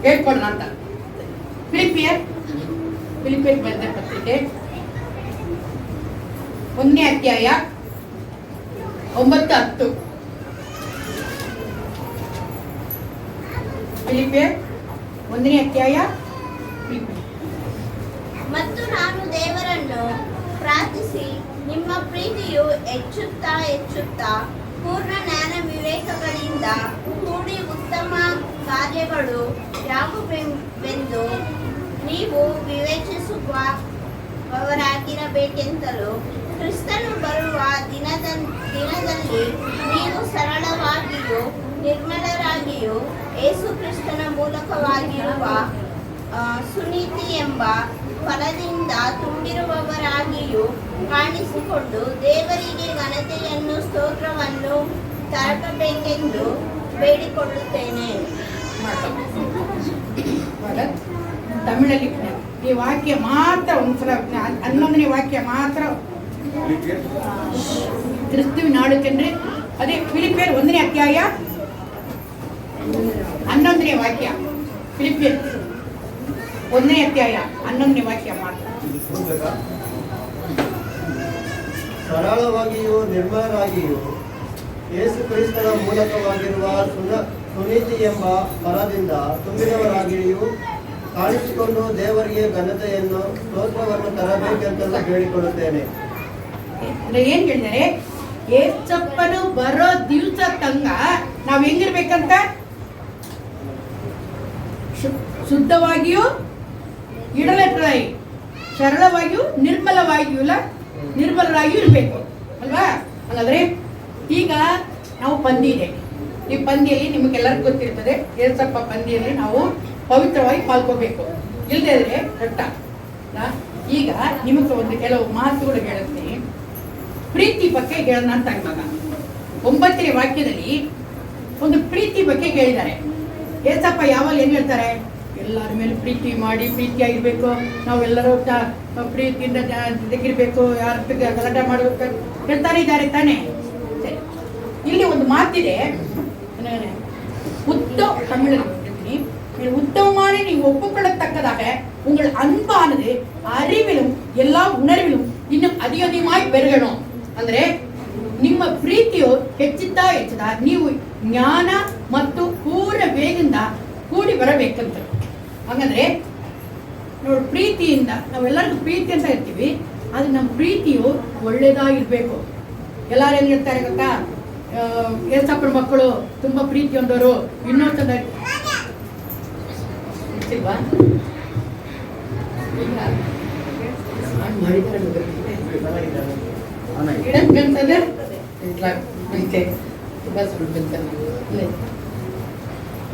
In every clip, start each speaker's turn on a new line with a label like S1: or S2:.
S1: ಹೇಳ್ಕೊಡೋಣ ಅಂತ. ಫಿಲಿಪಿಯರ್ ಬರೆದ ಪತ್ರಿಕೆ 1ನೇ ಅಧ್ಯಾಯ 9-10. ಫಿಲಿಪಿಯರ್ 1ನೇ ಅಧ್ಯಾಯ.
S2: ಮತ್ತು ನಾನು ದೇವರನ್ನು ಪ್ರಾರ್ಥಿಸಿ ನಿಮ್ಮ ಪ್ರೀತಿಯು ಹೆಚ್ಚುತ್ತಾ ಪೂರ್ಣ ಜ್ಞಾನ ವಿವೇಕಗಳಿಂದ ಕೂಡಿ ಉತ್ತಮ ಕಾರ್ಯಗಳು ಯಾವುವೆಂದು ನೀವು ವಿವೇಚಿಸುವವರಾಗಿರಬೇಕೆಂತಲೂ ಕ್ರಿಸ್ತನು ಬರುವ ದಿನದಲ್ಲಿ ನೀವು ಸರಳವಾಗಿಯೂ ನಿರ್ಮಲರಾಗಿಯೂ ಯೇಸು ಕ್ರಿಸ್ತನ ಮೂಲಕವಾಗಿರುವ ಸುನೀತಿ ಎಂಬ ಫಲದಿಂದ ತುಂಬಿರುವವರಾಗಿಯೂ ಕಾಣಿಸಿಕೊಂಡು ದೇವರಿಗೆ ಘನತೆಯನ್ನು ಸ್ತೋತ್ರವನ್ನು ತರಬೇಕೆಂದು ಬೇಡಿಕೊಳ್ಳುತ್ತೇನೆ.
S1: ತಮಿಳಲ್ಲಿ ಈ ವಾಕ್ಯ ಮಾತ್ರ ಒಂದ್ಸಲ 11ನೇ ವಾಕ್ಯ ಮಾತ್ರ ಕ್ರಿಸ್ತುವಿನ ಆಳುಕೆಂದ್ರೆ ಅದೇ ಫಿಲಿಪಿಯರ್ 1ನೇ ಅಧ್ಯಾಯ 11ನೇ ವಾಕ್ಯ. ಫಿಲಿಪಿಯರ್ 1ನೇ ಅಧ್ಯಾಯ 11ನೇ ವಾಕ್ಯ ಮಾತ್ರ.
S3: ಸರಳವಾಗಿಯೂ ನಿರ್ಮಲರಾಗಿಯೂ ಯೇಸು ಕ್ರಿಸ್ತನ ಮೂಲಕವಾಗಿರುವ ಸುನೀತಿ ಎಂಬ ಫಲದಿಂದ ತುಂಬಿದವರಾಗಿಯೂ ಕಾಣಿಸಿಕೊಂಡು ದೇವರಿಗೆ ಘನತೆಯನ್ನು ಸ್ತೋತ್ರವನ್ನು ತರಬೇಕೆಂತಲೂ ಬೇಡಿಕೊಳ್ಳುತ್ತೇನೆ.
S1: ಏನ್ ಹೇಳಿದರೆ, ಏಸಪ್ಪನು ಬರೋ ದಿವಸ ತಂಗ ನಾವ್ ಹೆಂಗಿರ್ಬೇಕಂತ? ಶುದ್ಧವಾಗಿಯೂ ಇಡಲಟ್ರಾಗಿ ಸರಳವಾಗಿಯೂ ನಿರ್ಮಲರಾಗಿಯೂ ಇರಬೇಕು ಅಲ್ವಾ? ಹಾಗಾದ್ರೆ ಈಗ ನಾವು ಪಂದಿ ಇದೆ. ಈ ಪಂದಿಯಲ್ಲಿ ನಿಮಗೆಲ್ಲರಿಗೂ ಗೊತ್ತಿರ್ತದೆ, ಏಸಪ್ಪ ಪಂದಿಯಲ್ಲಿ ನಾವು ಪವಿತ್ರವಾಗಿ ಪಾಲ್ಕೋಬೇಕು. ಇಲ್ಲದೇ ಇದ್ರೆ ಕಟ್ಟ. ಈಗ ನಿಮಗೆ ಒಂದು ಕೆಲವು ಮಾತುಗಳು ಹೇಳುತ್ತೀನಿ. ಪ್ರೀತಿ ಬಗ್ಗೆ ಹೇಳೋಣ ಅಂತ ಇವಾಗ 9ನೇ ವಾಕ್ಯದಲ್ಲಿ ಒಂದು ಪ್ರೀತಿ ಬಗ್ಗೆ ಹೇಳಿದ್ದಾರೆ. ಏಸಪ್ಪ ಯಾವಾಗ ಏನ್ ಹೇಳ್ತಾರೆ? ಎಲ್ಲರ ಮೇಲೆ ಪ್ರೀತಿ ಮಾಡಿ ಪ್ರೀತಿಯಾಗಿರ್ಬೇಕು, ನಾವೆಲ್ಲರೂ ಪ್ರೀತಿಯಿಂದ ಜೊತೆಗಿರ್ಬೇಕು, ಯಾರ ಗಲಾಟೆ ಮಾಡಬೇಕು ಹೇಳ್ತಾನೆ ಇದ್ದಾರೆ ತಾನೆ. ಸರಿ, ಇಲ್ಲಿ ಒಂದು ಮಾತಿದೆ, ತಮಿಳಲ್ಲಿ உத்தமமான நீங்க ஒப்புக்கொள்ளத்தக்கதாக உங்கள் அன்பானது அறிவிலும் எல்லா உணர்விலும் இன்னும் அதிகமாய் பெருகணும். ಅಂದ್ರೆ ನಿಮ್ಮ ಪ್ರೀತಿಯು ಹೆಚ್ಚುತ್ತಾ ನೀವು ಜ್ಞಾನ ಮತ್ತು ಪೂರ್ಣ ವೇಗದಿಂದ ಕೂಡಿ ಬರಬೇಕಂತ. ಹಾಗಂದ್ರೆ ನೋಡಿ, ಪ್ರೀತಿಯಿಂದ ನಾವೆಲ್ಲರಿಗೂ ಪ್ರೀತಿ ಅಂತ ಇರ್ತೀವಿ, ಆದ್ರೆ ನಮ್ಮ ಪ್ರೀತಿಯು ಒಳ್ಳೇದಾಗಿರ್ಬೇಕು. ಎಲ್ಲಾರು ಏನ್ ಹೇಳ್ತಾರೆ ಗೊತ್ತಾ? ಏಸಪ್ಪನ ಮಕ್ಕಳು ತುಂಬಾ ಪ್ರೀತಿ ಹೊಂದವರು, ಇನ್ನೊಂದು ಇಲ್ವಾ?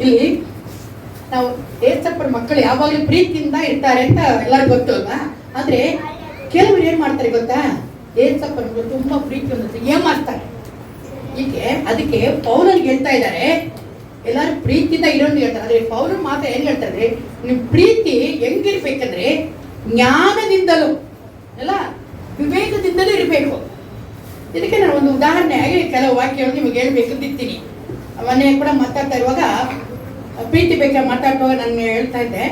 S1: ಇಲ್ಲಿ ನಾವು ಏಸಪ್ಪನ ಮಕ್ಕಳು ಯಾವಾಗಲೂ ಪ್ರೀತಿಯಿಂದ ಇರ್ತಾರೆ ಅಂತ ಎಲ್ಲರಿಗೂ ಗೊತ್ತು ಅಲ್ವಾ? ಆದ್ರೆ ಕೆಲವರು ಏನ್ ಮಾಡ್ತಾರೆ ಗೊತ್ತಾ? ಏಸಪ್ಪನ ಮಕ್ಕಳು ತುಂಬಾ ಪ್ರೀತಿ ಹೊಂದಿದ್ರೆ ಏನ್ ಮಾಡ್ತಾರೆ? ಹೀಗೆ ಅದಕ್ಕೆ ಪೌಲನಿಗೆ ಹೇಳ್ತಾ ಇದ್ದಾರೆ, ಎಲ್ಲರೂ ಪ್ರೀತಿಯಿಂದ ಇರೋದು ಹೇಳ್ತಾರೆ. ಆದ್ರೆ ಪೌಲನ್ ಮಾತ್ರ ಏನ್ ಹೇಳ್ತಾರೆ? ನಿಮ್ ಪ್ರೀತಿ ಹೆಂಗಿರ್ಬೇಕಂದ್ರೆ ಜ್ಞಾನದಿಂದಲೂ ಎಲ್ಲ ವಿವೇಕದಿಂದಲೂ ಇರಬೇಕು. ಇದಕ್ಕೆ ನಾನು ಒಂದು ಉದಾಹರಣೆಯಾಗಿ ಕೆಲವು ವಾಕ್ಯವನ್ನು ನಿಮಗೆ ಹೇಳ್ಬೇಕಂತಿರ್ತೀನಿ. ಮೊನ್ನೆ ಕೂಡ ಮಾತಾಡ್ತಾ ಇರುವಾಗ ಪ್ರೀತಿ ಬೇಕಾದ್ರೆ ಮಾತಾಡುವಾಗ ನಾನು ಹೇಳ್ತಾ ಇದ್ದೆ,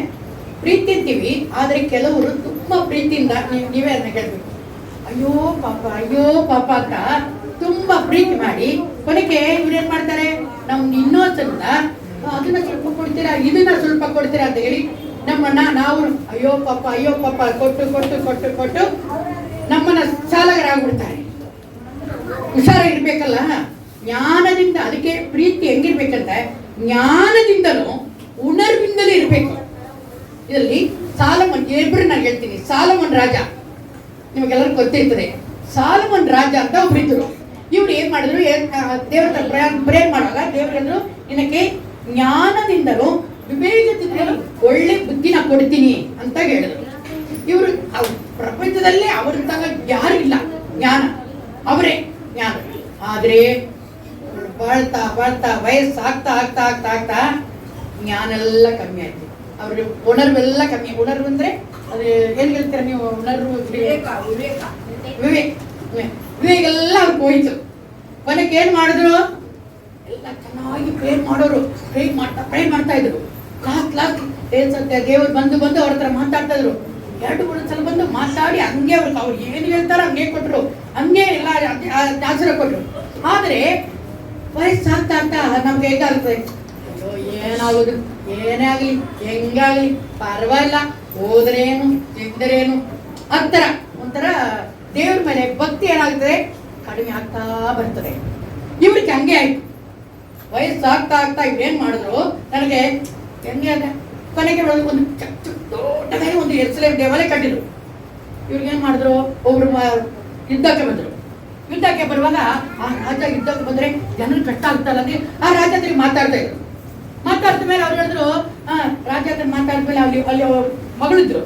S1: ಪ್ರೀತಿ ಇರ್ತೀವಿ, ಆದ್ರೆ ಕೆಲವರು ತುಂಬಾ ಪ್ರೀತಿಯಿಂದ ನೀವೇ ಅದನ್ನ ಹೇಳ್ಬೇಕು, ಅಯ್ಯೋ ಪಾಪ ಅಂತ ತುಂಬಾ ಪ್ರೀತಿ ಮಾಡಿ ಕೊನೆಗೆ ಇವ್ರೇನ್ ಮಾಡ್ತಾರೆ? ನಮ್ಗೆ ಇನ್ನೊಂದ್ಸಲ ಅದನ್ನ ಸ್ವಲ್ಪ ಕೊಡ್ತೀರಾ, ಇದನ್ನ ಸ್ವಲ್ಪ ಕೊಡ್ತೀರಾ ಅಂತ ಹೇಳಿ ನಮ್ಮನ್ನ ನಾವು ಅಯ್ಯೋ ಪಾಪ ಕೊಟ್ಟು ನಮ್ಮನ್ನ ಸಾಲಗರಾಗ್ಬಿಡ್ತಾರೆ. ಹುಷಾರಾಗಿರ್ಬೇಕಲ್ಲ ಜ್ಞಾನದಿಂದ. ಅದಕ್ಕೆ ಪ್ರೀತಿ ಹೆಂಗಿರ್ಬೇಕಂತ ಜ್ಞಾನದಿಂದಲೂ ಉಣರ್ವಿಂದಲೂ ಇರ್ಬೇಕು. ಇದರಲ್ಲಿ ಸಾಲಮನ್ ಇಬ್ಬರು ನಾನು ಹೇಳ್ತೀನಿ. ಸಾಲಮನ್ ರಾಜ ನಿಮಗೆಲ್ಲರಿಗೂ ಗೊತ್ತಿರ್ತದೆ. ಸಾಲಮನ್ ರಾಜ ಅಂತ ಒಬ್ಬರಿದ್ರು. ಇವ್ರು ಏನ್ ಮಾಡಿದ್ರು? ದೇವ್ರ ಪ್ರೇಯರ್ ಮಾಡುವಾಗ ದೇವರಂದ್ರು, ನಿನಗೆ ಜ್ಞಾನದಿಂದಲೂ ವಿವೇಕದಿಂದಲೂ ಒಳ್ಳೆ ಬುದ್ಧಿನ ಕೊಡ್ತೀನಿ ಅಂತ ಹೇಳಿದ್ರು. ಇವರು ಪ್ರಪಂಚದಲ್ಲೇ ಅವ್ರ ತಗ ಯಾರು ಇಲ್ಲ ಜ್ಞಾನ, ಅವರೇ ಜ್ಞಾನ. ಆದ್ರೆ ಬಾಳ್ತಾ ವಯಸ್ಸು ಆಗ್ತಾ ಜ್ಞಾನ ಎಲ್ಲ ಕಮ್ಮಿ ಆಯ್ತು. ಅವ್ರ ಉಣರ್ವೆಲ್ಲ ಕಮ್ಮಿ. ಉಣರ್ವು ಅಂದ್ರೆ ಅದು ಏನ್ ಹೇಳ್ತೀರ ನೀವು? ಉಣರ್ವು ವಿವೇಕ ಎಲ್ಲ ಅವ್ರಿಗೆ ಹೋಯ್ತು. ಕೊನೆಗೆ ಏನ್ ಮಾಡಿದ್ರು? ಎಲ್ಲ ಚೆನ್ನಾಗಿ ಪ್ರೇರ್ ಮಾಡೋರು, ಪ್ರೇರ್ ಮಾಡ್ತಾ ಇದ್ರು. ಲಾಸ್ಟ್ ಸತ್ಯ ದೇವ್ರು ಬಂದು ಅವ್ರ ಹತ್ರ ಮಾತಾಡ್ತಾ ಇದ್ರು. 2-3 ಸಲ ಬಂದು ಮಾತಾಡಿ ಹಂಗೆ ಅವ್ರು ಏನು ಹೇಳ್ತಾರೋ ಹಂಗೆ ಕೊಟ್ಟರು, ಹಂಗೆ ಎಲ್ಲ ಆಸರ ಕೊಟ್ಟರು. ಆದರೆ ವಯಸ್ಸಾಗ್ತಾ ನಮ್ಗೆ ಹೇಗಾಗ್ತದೆ, ಅಯ್ಯೋ ಏನಾಗೋದು, ಏನೇ ಆಗಲಿ ಹೆಂಗಾಗಲಿ ಪರವಾಗಿಲ್ಲ, ಹೋದ್ರೇನು ತಿಂದರೇನು ಅಂತರ ಒಂಥರ ದೇವ್ರ ಮೇಲೆ ಭಕ್ತಿ ಏನಾಗ್ತದೆ ಕಡಿಮೆ ಆಗ್ತಾ ಬರ್ತದೆ. ಇವ್ರಿಗೆ ಹಂಗೆ ಆಯ್ತು. ವಯಸ್ಸಾಗ್ತಾ ಇವ್ರೇನ್ ಮಾಡಿದ್ರು, ನನಗೆ ಹೆಂಗೆ ಅದ ಕೊನೆಗೆ ಒಂದು ದೊಡ್ಡದಾಗಿ ಒಂದು ಎರ್ಸಲೇಮ್ ದೇವಾಲಯ ಕಟ್ಟಿದ್ರು. ಇವ್ರಿಗೇನ್ ಮಾಡಿದ್ರು, ಒಬ್ರು ಯುದ್ಧಕ್ಕೆ ಬಂದ್ರು. ಯುದ್ಧಕ್ಕೆ ಬರುವಾಗ ಆ ರಾಜ ಯುದ್ಧಕ್ಕೆ ಬಂದ್ರೆ ಜನರು ಕಷ್ಟ ಆಗ್ತಲ್ಲ ಅಂದ್ರೆ ಆ ರಾಜ ಹತ್ರ ಮಾತಾಡ್ತಾ ಇದ್ರು. ಮಾತಾಡ್ದ ಮೇಲೆ ಅವ್ರು ಹೇಳಿದ್ರು, ರಾಜ ಹತ್ರ ಮಾತಾಡಿದ್ಮೇಲೆ ಅಲ್ಲಿ ಮಗಳಿದ್ರು,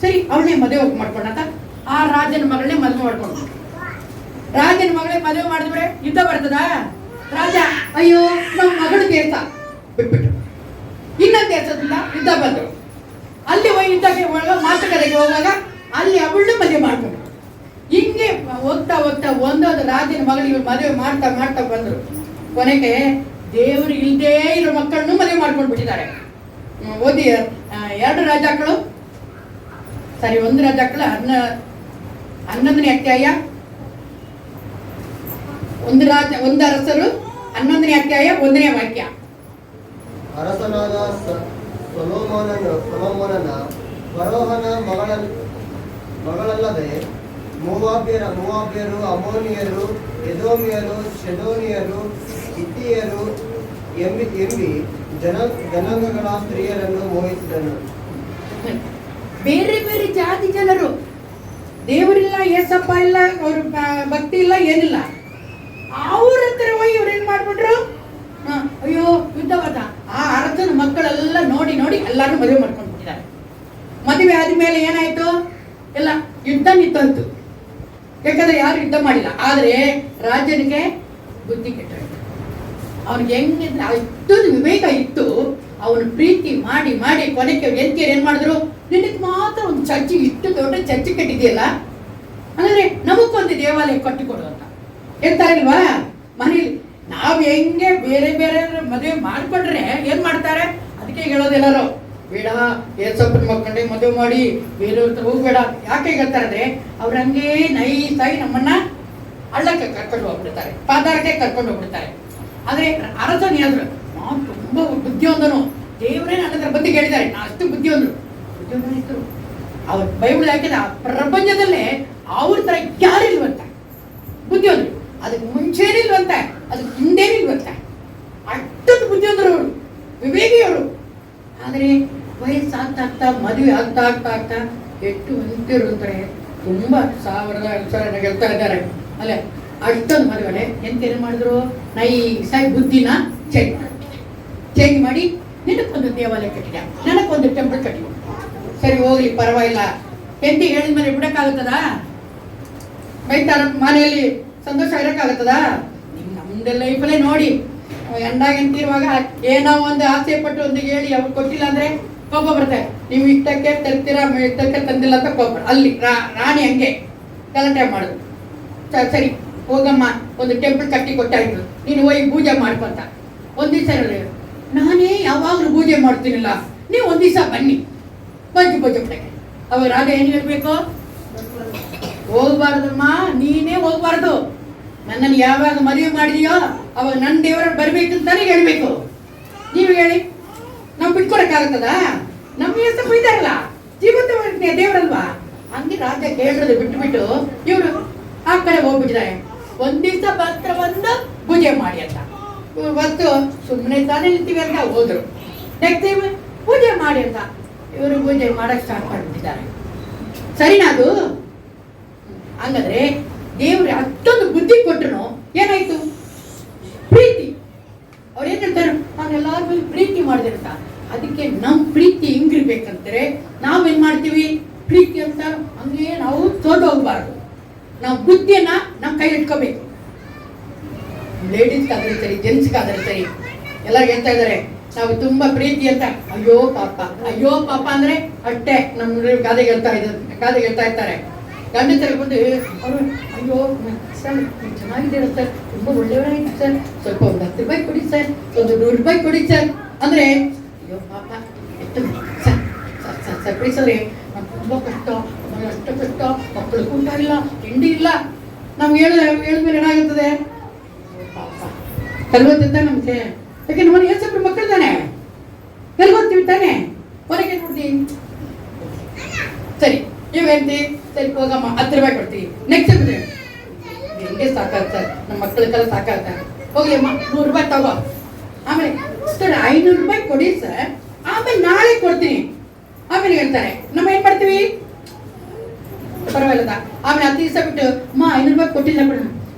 S1: ಸರಿ ಅವಳನ್ನೇ ಮದುವೆ ಮಾಡ್ಕೊಂಡಂತ ಆ ರಾಜನ ಮಗಳನ್ನೇ ಮದುವೆ ಮಾಡ್ಕೊಂಡು. ರಾಜನ ಮಗಳೇ ಮದುವೆ ಮಾಡಿದ್ರೆ ಯುದ್ಧ ಬರ್ತದ? ರಾಜ ಅಯ್ಯೋ ನಮ್ಮ ಮಗಳು ದೇಶ ಬಿಟ್ಬಿಟ್ರು. ಇನ್ನೊಂದು ದೇಶದಿಂದ ಯುದ್ಧ ಬಂದರು. ಅಲ್ಲಿ ಯುದ್ಧಕ್ಕೆ ಮಾತುಕತೆಗೆ ಹೋಗುವಾಗ ಅಲ್ಲಿ ಅವಳನ್ನ ಮದುವೆ ಮಾಡ್ಕೊಂಡ್ರು. ಹಿಂಗೆ ಹೋಗ್ತಾ ಒಂದೊಂದು ರಾಜನ ಮಗಳು ಇವ್ರು ಮದುವೆ ಮಾಡ್ತಾ ಬಂದ್ರು. ಕೊನೆಗೆ ದೇವರು ಇಲ್ಲದೇ ಇರೋ ಮಕ್ಕಳನ್ನು ಮದುವೆ ಮಾಡ್ಕೊಂಡು ಬಿಟ್ಟಿದ್ದಾರೆ. ಓದಿ 2 ರಾಜಾಕ್ಕಳು, ಸರಿ 1 ರಾಜಾಕ್ಕಳು 11ನೇ ಅಧ್ಯಾಯ, 1 ಅರಸರು 11ನೇ ಅಧ್ಯಾಯ 1ನೇ ವಾಕ್ಯ.
S3: ಅರಸನಾದ ಸೊಲೊಮೋನನ ಫರೋಹನ ಮಗಳಲ್ಲದೆ ಮೂವಾಬ್ಯರು, ಅಮೋನಿಯರು, ಎದೋಮಿಯರು, ಶೆದೋನಿಯರು, ಹಿತ್ತಿಯರು ಎಂಬಿ ಜನಾಂಗಗಳ ಸ್ತ್ರೀಯರನ್ನು ಮೋಹಿಸಿದನು.
S1: ಬೇರೆ ಬೇರೆ ಜಾತಿ ಜನರು, ದೇವರಿಲ್ಲ, ಏಸಪ್ಪ ಇಲ್ಲ, ಅವ್ರ ಭಕ್ತಿ ಇಲ್ಲ, ಏನಿಲ್ಲ. ಅವ್ರ ಹತ್ರ ಹೋಗಿ ಇವ್ರು ಏನ್ ಮಾಡ್ಬಿಟ್ರು, ಅಯ್ಯೋ ಯುದ್ಧ ಬದ ಆ ಅರಸನ ಮಕ್ಕಳೆಲ್ಲ ನೋಡಿ ಎಲ್ಲಾರು ಮದುವೆ ಮಾಡ್ಕೊಂಡ್ಬಿಟ್ಟಿದ್ದಾರೆ. ಮದುವೆ ಆದ್ಮೇಲೆ ಏನಾಯ್ತು, ಎಲ್ಲ ಯುದ್ಧ ನಿಂತು. ಯಾಕಂದ್ರೆ ಯಾರು ಯುದ್ಧ ಮಾಡಿಲ್ಲ. ಆದ್ರೆ ರಾಜನಿಗೆ ಬುದ್ಧಿ ಕೆಟ್ಟೋಯ್ತು. ಅವ್ನಿಗೆ ಹೆಂಗಿದ್ರೆ ಅಷ್ಟೊಂದು ವಿವೇಕ ಇತ್ತು. ಅವನು ಪ್ರೀತಿ ಮಾಡಿ ಕೊನೆಗೆ ಎಂತಿಯರು ಏನ್ ಮಾಡಿದ್ರು, ನಿನಗೆ ಮಾತ್ರ ಒಂದು ಚರ್ಚಿ, ಇಷ್ಟು ದೊಡ್ಡ ಚರ್ಚಿ ಕಟ್ಟಿದೆಯಲ್ಲ, ಅಂದ್ರೆ ನಮಗೊಂದು ದೇವಾಲಯ ಕಟ್ಟಿಕೊಡು ಅಂತ ಹೇಳ್ತಾರಲ್ವಾ. ಮನೇಲಿ ನಾವ್ ಹೆಂಗೆ ಬೇರೆ ಮದುವೆ ಮಾಡ್ಕೊಂಡ್ರೆ ಏನ್ ಮಾಡ್ತಾರೆ, ಅದಕ್ಕೆ ಹೇಳೋದೆಲ್ಲರೂ ಬೇಡ, ಏಸಪ್ಪನ ಮಕ್ಕಳೇ ಮದುವೆ ಮಾಡಿ ಬೇರೆಯವ್ರ ಹತ್ರ ಹೋಗ್ಬೇಡ. ಯಾಕೆ ಹೇಳ್ತಾರೆ ಅಂದ್ರೆ ಅವ್ರ ಹಂಗೆ ನೈಸಾಗಿ ನಮ್ಮನ್ನ ಹಳ್ಳಕ್ಕೆ ಕರ್ಕೊಂಡು ಹೋಗ್ಬಿಡ್ತಾರೆ, ಪಾದಾರಕ್ಕೆ ಕರ್ಕೊಂಡು ಹೋಗ್ಬಿಡ್ತಾರೆ. ಆದ್ರೆ ಅರಸನ್ ಹೇಳಿದ್ರು, ನಾವು ತುಂಬಾ ಬುದ್ಧಿವಂತನು, ದೇವರೇ ನನ್ನ ಹತ್ರ ಬಂದು ಹೇಳಿದ್ದಾರೆ, ನಾ ಅಷ್ಟು ಬುದ್ಧಿವಂತರು. ಅವ್ರ ಬೈಬಲ್ ಹಾಕಿದ ಪ್ರಪಂಚದಲ್ಲೇ ಅವ್ರ ತರ ಯಾರಿಲ್ವಂತ ಬುದ್ಧಿವಂತರು. ಅದಕ್ಕೆ ಮುಂಚೆನಿಲ್ವಂತ, ಅದಕ್ಕೆ ಹಿಂದೇನಿಲ್ವಂತ. ಅಷ್ಟೊಂದು ಬುದ್ಧಿವಂತರು ಅವರು, ವಿವೇಕಿಯವರು. ಆದರೆ ವಯಸ್ಸಾಗ್ತಾ ಮದುವೆ ಆಗ್ತಾ ಎಷ್ಟು ಅಂತಿರು ಅಂತಾರೆ, ತುಂಬಾ 1000 ಗೆಲ್ತಾ ಇದ್ದಾರೆ ಅಲ್ಲೇ. ಅಷ್ಟೊಂದು ಮದುವೆ ಎಂತೇನು ಮಾಡಿದ್ರು, ನೈಸಾಗಿ ಬುದ್ಧಿನ ಚೇಂಜ್ ಮಾಡಿ ನಿನಗೊಂದು ದೇವಾಲಯ ಕಟ್ಟಿದ, ನನಗೊಂದು ಟೆಂಪಲ್ ಕಟ್ಟಿದ. ಸರಿ ಹೋಗ್ಲಿ ಪರವಾಗಿಲ್ಲ ಎಂತ ಹೇಳಿದ್ಮೇಲೆ ಬಿಡಕ್ಕಾಗುತ್ತದ? ಬೈತಾರ ಮನೆಯಲ್ಲಿ ಸಂತೋಷ ಇರಕ್ಕಾಗುತ್ತದ? ನಮ್ದು ಲೈಫಲ್ಲೇ ನೋಡಿ, ಎಂಡಾಗ ಎಂತಿರುವಾಗ ಏನೋ ಒಂದು ಆಸೆ ಪಟ್ಟು ಒಂದು ಹೇಳಿ ಅವ್ರು ಕೊಟ್ಟಿಲ್ಲ ಅಂದ್ರೆ ಕೋಪ ಬರುತ್ತೆ. ನೀವು ಇಷ್ಟಕ್ಕೆ ತರ್ತೀರಾ, ಇಷ್ಟಕ್ಕೆ ತಂದಿಲ್ಲ ಅಂತ ಕೋಪ. ಅಲ್ಲಿ ರಾಣಿ ಹಂಗೆ ಗಲಾಟೆ ಮಾಡುದು. ಸರಿ ಹೋಗಮ್ಮ, ಒಂದು ಟೆಂಪಲ್ ಕಟ್ಟಿ ಕೊಟ್ಟಾಯ್ತು, ನೀನು ಹೋಗಿ ಪೂಜೆ ಮಾಡ್ಕೊಂತ. ಒಂದ್ ದಿವಸ ಹೇಳಿದ್ರೆ, ನಾನೇ ಯಾವಾಗ್ಲೂ ಪೂಜೆ ಮಾಡ್ತೀನಿಲ್ಲ, ನೀವು ಒಂದ್ ದಿವಸ ಬನ್ನಿ ಪೂಜೆ ಬಿಡಕ್ಕೆ. ಅವಾಗ ರಾಜ ಏನ್ ಹೇಳ್ಬೇಕು, ಹೋಗ್ಬಾರ್ದಮ್ಮ, ನೀನೇ ಹೋಗ್ಬಾರ್ದು. ನನ್ನನ್ನು ಯಾವಾಗ ಮದುವೆ ಮಾಡಿದೀಯೋ ಅವಾಗ ನನ್ನ ದೇವರ ಬರ್ಬೇಕಂತಾನೆ ಹೇಳ್ಬೇಕು. ನೀವು ಹೇಳಿ, ನಾವು ಬಿಟ್ಕೊಡಕ್ಕಾಗುತ್ತದ? ನಮ್ಮ ಹೆಸರು ಇದಾರಲ್ಲ, ಜೀವಂತ ದೇವರಲ್ವಾ? ಹಂಗೆ ರಾಜ ಕೇಳಿದ್ರೆ ಬಿಟ್ಟು ಇವರು ಆ ಕಡೆ ಹೋಗ್ಬಿಟ್ಟಿದ್ದಾರೆ. ಒಂದ್ ದಿವಸ ಮಾತ್ರ ಬಂದು ಪೂಜೆ ಮಾಡಿ ಅಂತ ಇವತ್ತು ಸುಮ್ಮನೆ ತಾನೇ ನಿಂತೀವಿ ಅಂತ ಹೋದ್ರು. ನೆಕ್ಸ್ಟ್ ಟೈಮ್ ಪೂಜೆ ಮಾಡಿ ಅಂತ ಇವರು ಪೂಜೆ ಮಾಡಕ್ ಸ್ಟಾರ್ಟ್ ಮಾಡಿಬಿಟ್ಟಿದ್ದಾರೆ. ಸರಿನಾ ಅದು? ಹಂಗಾದ್ರೆ ದೇವ್ರ ಅಷ್ಟೊಂದು ಬುದ್ಧಿ ಕೊಟ್ಟರು, ಏನಾಯ್ತು? ಪ್ರೀತಿ. ಅವ್ರು ಏನ್ ಹೇಳ್ತಾರೆ, ನಾನು ಎಲ್ಲಾರ ಮೇಲೆ ಪ್ರೀತಿ ಮಾಡಿದೆ ಅಂತ. ಅದಕ್ಕೆ ನಮ್ ಪ್ರೀತಿ ಹೆಂಗಿರ್ಬೇಕಂದ್ರೆ ನಾವೇನ್ ಮಾಡ್ತೀವಿ, ಪ್ರೀತಿ ಅಂತ ಹಂಗೆ ನಾವು ತೋದು ಹೋಗ್ಬಾರ್ದು. ನಾವು ಬುದ್ಧಿಯನ್ನ ನಮ್ ಕೈ ಇಟ್ಕೋಬೇಕು. ಲೇಡೀಸ್ಗಾದ್ರೆ ಸರಿ, ಜೆಂಟ್ಸ್ಗಾದ್ರೆ ಸರಿ, ಎಲ್ಲರೂ ಹೇಳ್ತಾ ಇದಾರೆ ನಾವು ತುಂಬಾ ಪ್ರೀತಿ ಅಂತ. ಅಯ್ಯೋ ಪಾಪ ಅಂದ್ರೆ ಅಷ್ಟೇ ನಮ್ಮ ಗಾದೆ ಹೇಳ್ತಾ ಇರ್ತಾರೆ. ಗಂಡಸರಿಗೆ ಬಂದು ಅವರು, ಅಯ್ಯೋ ಸರ್ ಚೆನ್ನಾಗಿದ್ದೀರ ಸರ್, ತುಂಬಾ ಒಳ್ಳೆಯವರಾಗಿದೆ ಸರ್, ಸ್ವಲ್ಪ ಒಂದು 10 ರೂಪಾಯಿ ಕೊಡಿ ಸರ್, ಒಂದು 100 ರೂಪಾಯಿ ಕೊಡಿ ಸರ್ ಅಂದ್ರೆ, ಅಯ್ಯೋ ಪಾಪ ಎಷ್ಟು ಸರ್ಪ್ರೈಸ್ ಅಂದ್ರೆ ನಮ್ಗೆ ತುಂಬ ಕಷ್ಟ, ನಮಗೆ ಅಷ್ಟು ಕಷ್ಟ, ಮಕ್ಕಳು ಊಟ ಇಲ್ಲ, ತಿಂಡಿ ಇಲ್ಲ. ನಾವು ಹೇಳಿದ್ಮೇಲೆ ಏನಾಗುತ್ತದೆ? ಕಲ್ಗೊತ್ತಿದ್ದ ನಮಗೆ, ಯಾಕೆ ನಮ್ಮನೆ ಏಸಪ್ಪ ಮಕ್ಕಳು ತಾನೆ, ಕಲ್ಗೊತ್ತೀವಿ ತಾನೆ, ಹೊರಗೆ ನೋಡ್ತೀವಿ. ಸರಿ ನೀವೇಂತಿ, ಸರಿ ಹೋಗಮ್ಮ 10 ರೂಪಾಯಿ ಕೊಡ್ತೀವಿ. ನೆಕ್ಸ್ಟ್ ಹೆಂಗೆ ಸಾಕಾಗ್ತಾರೆ ನಮ್ಮ ಮಕ್ಕಳಿಗೆಲ್ಲ ಸಾಕಾಗ್ತಾರೆ. ಹೋಗ್ಲಿ ಅಮ್ಮ 100 ರೂಪಾಯಿ ತಗೋ. ಆಮೇಲೆ ಸರ್ 500 ರೂಪಾಯಿ ಕೊಡಿ ಸರ್, ಆಮೇಲೆ ನಾಳೆ ಕೊಡ್ತೀನಿ. ಆಮೇಲೆ ಹೇಳ್ತಾರೆ ನಮ್ಮ ಏನ್ ಮಾಡ್ತೀವಿ, ಪರವಾಗಿಲ್ಲ. ಆಮೇಲೆ 10 ದಿವಸ ಬಿಟ್ಟು ಅಮ್ಮ 500 ರೂಪಾಯಿ ಕೊಟ್ಟಿಲ್ಲ ಬಿಡ,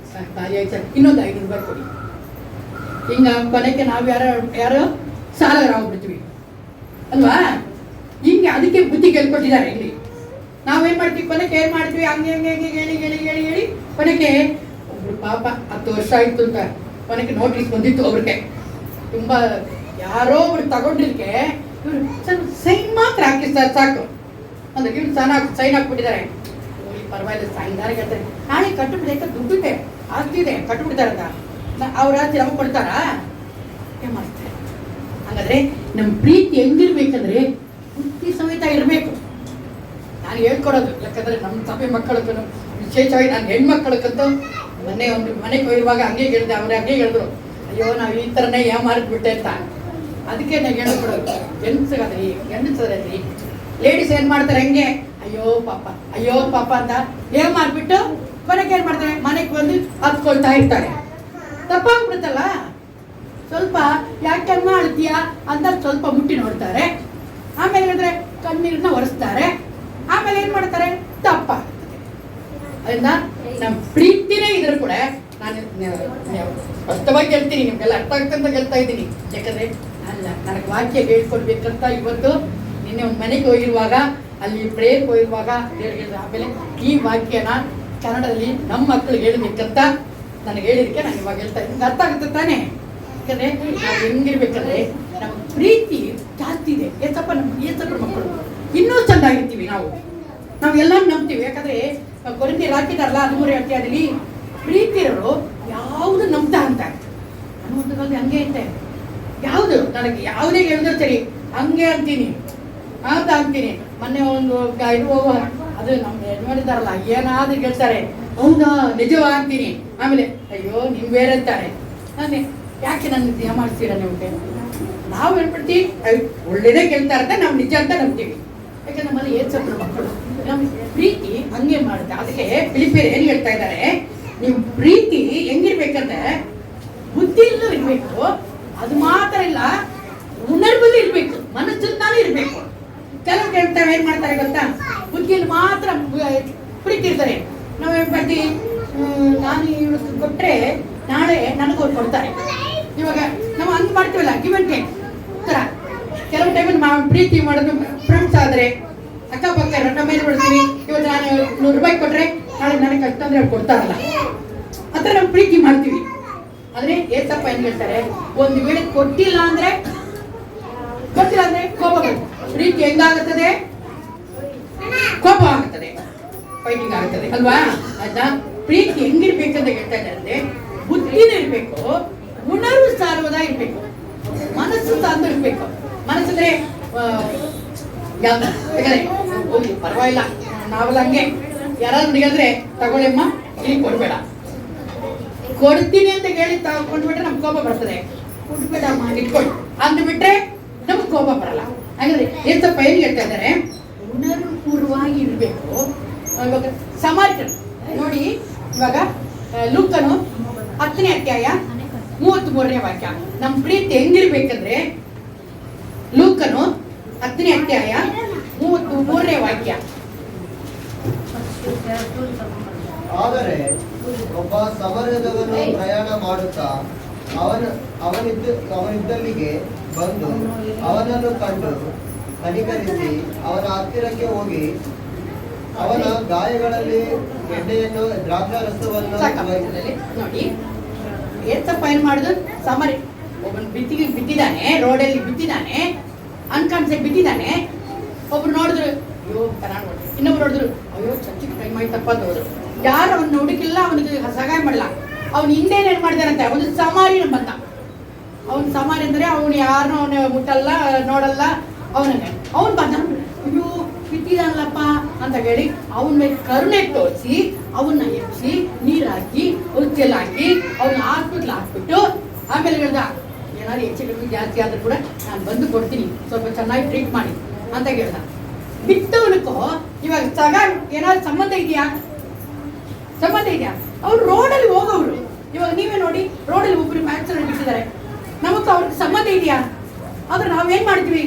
S1: ಖಾಲಿ ಆಯ್ತು ಸರ್, ಇನ್ನೊಂದು 500 ರೂಪಾಯಿ ಕೊಡಿ. ಹಿಂಗ ಕೊನೆಗೆ ನಾವು ಯಾರು ಸಾಲಗಾರ ಆಗ್ಬಿಡ್ತೀವಿ ಅಲ್ವಾ? ಹಿಂಗೆ ಅದಕ್ಕೆ ಬುದ್ಧಿ ಕೇಳ್ಕೊಟ್ಟಿದ್ದಾರೆ ಇಲ್ಲಿ. ನಾವೇನ್ ಮಾಡ್ತೀವಿ, ಕೊನೆಗೆ ಏನ್ ಮಾಡ್ತೀವಿ, ಹಂಗೆ ಹಂಗೆ ಹಂಗೆ ಹೇಳಿ ಹೇಳಿ ಹೇಳಿ ಹೇಳಿ ಕೊನೆಗೆ ಒಬ್ರು ಪಾಪ 10 ವರ್ಷ ಆಯ್ತು ಅಂತ ಕೊನೆಗೆ ನೋಟಿಸ್ ಬಂದಿತ್ತು ಅವ್ರಿಗೆ. ತುಂಬಾ ಯಾರೋ ಒಬ್ರು ತಗೊಂಡಿರ್ಕೆ ಇವ್ರು ಸೈನ್ ಮಾತ್ರ ಹಾಕಿ ಸರ್ ಸಾಕು ಅಂದ್ರೆ ಇವ್ರು ಸೈನ್ ಹಾಕ್ಬಿಟ್ಟಿದ್ದಾರೆ. ಪರವಾಗಿಲ್ಲ ಸೈನ್ದಾರ ಹೇಳ್ತಾರೆ, ನಾಳೆ ಕಟ್ಟುಬಿಡ್ಬೇಕಾ, ದುಡ್ಡಿದೆ ಆಗ್ತಿದೆ ಕಟ್ಟುಬಿಡ್ತಾರೆ ಅಂತ ಅವ್ರ ನಮಗೆ ಕೊಡ್ತಾರಾ? ಮಾಡ್ತಾರೆ. ಹಾಗಾದ್ರೆ ನಮ್ಮ ಪ್ರೀತಿ ಹೆಂಗಿರ್ಬೇಕಂದ್ರೆ ಬುದ್ಧಿ ಸಮೇತ ಇರಬೇಕು. ನಾನು ಹೇಳ್ಕೊಡೋದು, ಯಾಕಂದ್ರೆ ನಮ್ಮ ಸಭೆ ಮಕ್ಕಳಕ್ಕೂ ವಿಶೇಷವಾಗಿ ನಾನು ಹೆಣ್ಮಕ್ಳಕ್ಕಂತೂ ಒಂದು ಮನೆಗೆ ಹೋಗಿರುವಾಗ ಹಂಗೆ ಹೇಳಿದೆ, ಅವ್ರು ಹಂಗೆ ಹೇಳಿದ್ರು, ಅಯ್ಯೋ ನಾವು ಈ ಥರನೇ ಮಾರಿದ್ಬಿಟ್ಟೆ ಅಂತ. ಅದಕ್ಕೆ ನಾನು ಹೇಳ್ಕೊಡೋದು, ಗಂಡಸರಲ್ಲಿ ಲೇಡೀಸ್ ಏನು ಮಾಡ್ತಾರೆ, ಹಂಗೆ ಅಯ್ಯೋ ಪಾಪ ಅಂತ ಮಾರ್ಬಿಟ್ಟು ಕೊನೆಗೆ ಏನು ಮಾಡ್ತಾರೆ, ಮನೆಗೆ ಬಂದು ಹತ್ಕೊಳ್ತಾ ಇರ್ತಾರೆ. ತಪ್ಪಾಗ್ಬಿಡುತ್ತಲ್ಲ. ಸ್ವಲ್ಪ ಯಾಕಮ್ಮ ಅಳ್ತೀಯಾ ಅಂತ ಸ್ವಲ್ಪ ಮುಟ್ಟಿ ನೋಡ್ತಾರೆ. ಆಮೇಲೆ ಹೇಳಿದ್ರೆ ಕಣ್ಣೀರನ್ನ ಒರೆಸ್ತಾರೆ. ಆಮೇಲೆ ಏನ್ ಮಾಡ್ತಾರೆ, ತಪ್ಪಾಗ್ತದೆ. ಅದರಿಂದ ನಮ್ಮ ಪ್ರೀತಿನೇ ಇದ್ರು ಕೂಡ ನಾನು ಸ್ಪಷ್ಟವಾಗಿ ಹೇಳ್ತೀನಿ, ನಿಮ್ಗೆಲ್ಲ ಅರ್ಥ ಆಗ್ತಂತ ಹೇಳ್ತಾ ಇದ್ದೀನಿ. ಯಾಕಂದ್ರೆ ನನಗೆ ವಾಕ್ಯ ಹೇಳ್ಕೊಡ್ಬೇಕಂತ ಇವತ್ತು ನಿನ್ನೆ ಒಂದು ಮನೆಗೆ ಹೋಗಿರುವಾಗ ಅಲ್ಲಿ ಪ್ರೇಯರ್ ಹೋಗಿರುವಾಗ ಹೇಳಿದ್ರು. ಆಮೇಲೆ ಈ ವಾಕ್ಯನ ಕನ್ನಡದಲ್ಲಿ ನಮ್ಮ ಮಕ್ಕಳಿಗೆ ಹೇಳ್ಬೇಕಂತ ನನಗೆ ಹೇಳಿದಕ್ಕೆ ನಾನು ಇವಾಗ ಹೇಳ್ತಾ ಇದ್ದೀನಿ. ಅರ್ಥ ಆಗುತ್ತೆ ತಾನೇ? ಯಾಕಂದ್ರೆ ನಾವು ಹೆಂಗಿರ್ಬೇಕಂದ್ರೆ ನಮ್ಮ ಪ್ರೀತಿ ಜಾಸ್ತಿ ಇದೆ. ಏಸಪ್ಪ ಮಕ್ಕಳು ಇನ್ನೂ ಚೆಂದಾಗಿರ್ತೀವಿ. ನಾವೆಲ್ಲ ನಂಬ್ತೀವಿ. ಯಾಕಂದ್ರೆ ಕೊರಿಂಥಿಯರು ಹಾಕಿದಾರಲ್ಲ 13ನೇ ಅಧ್ಯಾಯದಲ್ಲಿ, ಪ್ರೀತಿ ಇರೋರು ಯಾವುದು ನಂಬ್ತಾ ಅಂತ. ನಾನು ಒಂದು ಕಾಲದಲ್ಲಿ ಹಂಗೆ ಐತೆ, ಯಾವುದು ನನಗೆ ಯಾವುದೇ ಹೇಳಿದ್ರು ಸರಿ ಹಂಗೆ ಅಂತೀನಿ ಅಂತೀನಿ. ಮೊನ್ನೆ ಒಂದು ಇದು ಅದು ನಮ್ಮ ಯಜಮಾನಿದಾರಲ್ಲ ಏನಾದ್ರೂ ಹೇಳ್ತಾರೆ, ಹೌದಾ ನಿಜವಾ ಅಂತೀನಿ. ಆಮೇಲೆ ಅಯ್ಯೋ ನೀವು ಬೇರೆ ಅಂತಾರೆ. ನಾನೇ ಯಾಕೆ ನನ್ನ ಮಾಡ್ತೀರಾ ನೀವು? ನಾವು ಹೇಳ್ಬಿಡ್ತೀವಿ ಒಳ್ಳೇದೇ ಕೇಳ್ತಾ ಇರ್ತಾ ನಾವು ನಿಜ ಅಂತ ನಂಬ್ತೀವಿ. ಯಾಕಂದ್ರೆ ನಮ್ಮಲ್ಲಿ ಏಸಪ್ಪ ಮಕ್ಕಳು ನಮ್ಮ ಪ್ರೀತಿ ಹಂಗೆ ಮಾಡುತ್ತೆ. ಅದಕ್ಕೆ ಫಿಲಿಪಿಯರು ಏನ್ ಹೇಳ್ತಾ ಇದ್ದಾರೆ, ನೀವು ಪ್ರೀತಿ ಹೆಂಗಿರ್ಬೇಕಂದ್ರೆ ಬುದ್ಧಿಯಲ್ಲೂ ಇರ್ಬೇಕು, ಅದು ಮಾತ್ರ ಇಲ್ಲ ಹುನರ್ಬಲ್ಲಿ ಇರ್ಬೇಕು, ಮನಸ್ಸಿಂದಾನು ಇರ್ಬೇಕು. ಕೆಲವು ಕೇಳ್ತಾರೆ ಏನ್ ಮಾಡ್ತಾರೆ ಗೊತ್ತಾ, ಬುದ್ಧಿಯಲ್ಲಿ ಮಾತ್ರ ಪ್ರೀತಿ ಇರ್ತಾರೆ. ನಾವು ಏನ್ ಮಾಡ್ತೀವಿ, ನಾನು ಇವತ್ತು ಕೊಟ್ರೆ ನಾಳೆ ನನಗೂ ಕೊಡ್ತಾರೆ. ಇವಾಗ ನಾವು ಹಂಗೆ ಮಾಡ್ತೀವಲ್ಲ, ಗಿವ್ ಅಂಡ್ ಟೇಕ್ ತರ. ಕೆಲವು ಟೈಮಲ್ಲಿ ಪ್ರೀತಿ ಮಾಡೋದು ಫ್ರೆಂಡ್ಸ್ ಆದ್ರೆ ಅಕ್ಕಪಕ್ಕ ನಮ್ಮ ಮೇಲೆ ಬಿಡ್ತೀವಿ. ಇವತ್ತು ನಾನು 100 ರೂಪಾಯಿ ಕೊಟ್ರೆ ನಾಳೆ ನನಗೆ ಕಷ್ಟ ಅಂದ್ರೆ ಅವ್ರು ಕೊಡ್ತಾರಲ್ಲ, ಆ ಥರ ನಾವು ಪ್ರೀತಿ ಮಾಡ್ತೀವಿ. ಆದ್ರೆ ಏಸಪ್ಪ ಏನ್ ಹೇಳ್ತಾರೆ, ಒಂದು ವೇಳೆ ಕೊಟ್ಟಿಲ್ಲ ಅಂದ್ರೆ ಕೋಪ ಬರುತ್ತೆ. ಪ್ರೀತಿ ಹೆಂಗಾಗುತ್ತದೆ, ಕೋಪ ಆಗುತ್ತದೆ, ಫೈಟಿಂಗ್ ಆಗುತ್ತದೆ ಅಲ್ವಾ? ಆಯ್ತಾ? ಪ್ರೀತಿ ಹೆಂಗಿರ್ಬೇಕಂತ ಹೇಳ್ತಾ ಇದ್ದಾರೆ, ಬುದ್ಧಿನೂ ಇರ್ಬೇಕು, ಗುಣರು ಸಾರುವುದ ಇರ್ಬೇಕು, ಮನಸ್ಸು ಸಾರ್ದು ಇರ್ಬೇಕು. ಮನಸ್ಸಂದ್ರೆ ಹೋಗಿ ಪರವಾಗಿಲ್ಲ, ನಾವೆಲ್ಲ ಹಂಗೆ ಯಾರಾದ್ರೂ ಹೇಳಿದ್ರೆ ತಗೊಳ್ಳಿಮ್ಮ ಇಲ್ಲಿ ಕೊಡ್ಬೇಡ, ಕೊಡ್ತೀನಿ ಅಂತ ಹೇಳಿ ತಗೊಂಡ್ಬಿಟ್ರೆ ನಮ್ಗೆ ಕೋಪ ಬರ್ತದೆ. ಕೊಡ್ಬೇಡಮ್ಮ ಇಟ್ಕೊಳ್ಳಿ ಅಂದ್ಬಿಟ್ರೆ ನಮ್ಗೆ ಕೋಪ ಬರಲ್ಲ. ಹಾಗಾದ್ರೆ ಏಸಪ್ಪ ಏನ್ ಹೇಳ್ತಾ ಇದ್ದಾರೆ, ಗುಣಪೂರ್ವವಾಗಿ ಇರ್ಬೇಕು. ಇವಾಗ ಸಮಾರ್ಟನ್ ನೋಡಿ, ಇವಾಗ ಲೂಕನು 10ನೇ ಅಧ್ಯಾಯ 33ನೇ ವಾಕ್ಯ. ನಮ್ಮ ಪ್ರೀತಿ ಹೆಂಗಿರ್ಬೇಕಂದ್ರೆ ಲೂಕನು 10ನೇ ಅಧ್ಯಾಯ 33ನೇ ವಾಕ್ಯ.
S3: ಆದರೆ ಒಬ್ಬ ಸಮರದವನು ಪ್ರಯಾಣ ಮಾಡುತ್ತಾ ಅವನಿದ್ದಲ್ಲಿಗೆ ಬಂದು ಅವನನ್ನು ಕಂಡು ಕನಿಕರಿಸಿ ಅವನ ಹತ್ತಿರಕ್ಕೆ ಹೋಗಿ ಅವನ ಗಾಯಗಳಲ್ಲಿ ಎಣ್ಣೆಯನ್ನು ದ್ರಾಕ್ಷಾರಸವನ್ನು
S1: ನೋಡಿ ಏಸಪ್ಪ ಏನ್ ಮಾಡುದು, ಸಮರಿ ಒಬ್ಬನು ಬಿದ್ದಿದ್ದಾನೆ, ರೋಡಲ್ಲಿ ಬಿದ್ದಿದ್ದಾನೆ, ಅನ್ಕಾನ್ಸೆಪ್ಟ್ ಬಿದ್ದಿದ್ದಾನೆ. ಒಬ್ರು ನೋಡಿದ್ರು ಅಯ್ಯೋ ಕನ್ನಡ, ಇನ್ನೊಬ್ರು ನೋಡಿದ್ರು ಅಯ್ಯೋ ಚರ್ಚಿಗೆ ಟೈಮ್ ಆಯ್ತಪ್ಪ ಅಂತ ಹೋದ್ರು. ಯಾರು ಅವನ್ನ ಹುಡುಕಿಲ್ಲ, ಅವನಿಗೆ ಸಹಾಯ ಮಾಡಲ್ಲ. ಅವ್ನು ಹಿಂದೇನು ಏನ್ ಮಾಡಿದಾರಂತೆ, ಅವನು ಸಮಾರಿನ ಬಂದ. ಅವನು ಸಮಾರಿ ಅಂದ್ರೆ ಅವನು ಯಾರನ್ನೂ ಅವನು ಮುಟ್ಟಲ್ಲ ನೋಡಲ್ಲ. ಅವನು ಬಂದ, ಅಯ್ಯೋ ಬಿಟ್ಟಿದಾನಲ್ಲಪ್ಪ ಅಂತ ಹೇಳಿ ಅವನ ಮೇಲೆ ಕರುಣೆ ತೋರಿಸಿ ಅವನ್ನ ಎಬ್ಸಿ ನೀರ್ ಹಾಕಿ ಔಷಧಿಯೆಲ್ಲ ಹಾಕಿ ಅವನ್ನ ಹಾಸ್ಪಿಟ್ಲ್ ಹಾಕ್ಬಿಟ್ಟು ಆಮೇಲೆ ಹೇಳ್ದ ಏನಾದ್ರು ಹೆಚ್ಚು ಕಡಿಮೆ ಜಾಸ್ತಿ ಆದ್ರೂ ಕೂಡ ನಾನು ಬಂದು ಕೊಡ್ತೀನಿ, ಸ್ವಲ್ಪ ಚೆನ್ನಾಗಿ ಟ್ರೀಟ್ ಮಾಡಿ ಅಂತ ಹೇಳ್ದ. ಬಿಟ್ಟವನಕ್ಕೋ ಇವಾಗ ಏನಾದ್ರು ಸಂಬಂಧ ಇದೆಯಾ? ಅವ್ರು ರೋಡಲ್ಲಿ ಹೋಗೋರು. ಇವಾಗ ನೀವೇ ನೋಡಿ, ರೋಡಲ್ಲಿ ಒಬ್ರು ಆಕ್ಸಿಡೆಂಟ್ ಬಿಟ್ಟಿದ್ದಾರೆ, ನಮಗೂ ಅವ್ರಿಗೆ ಸಂಬಂಧ ಇದೆಯಾ? ಆದ್ರೆ ನಾವೇನ್ ಮಾಡ್ತೀವಿ,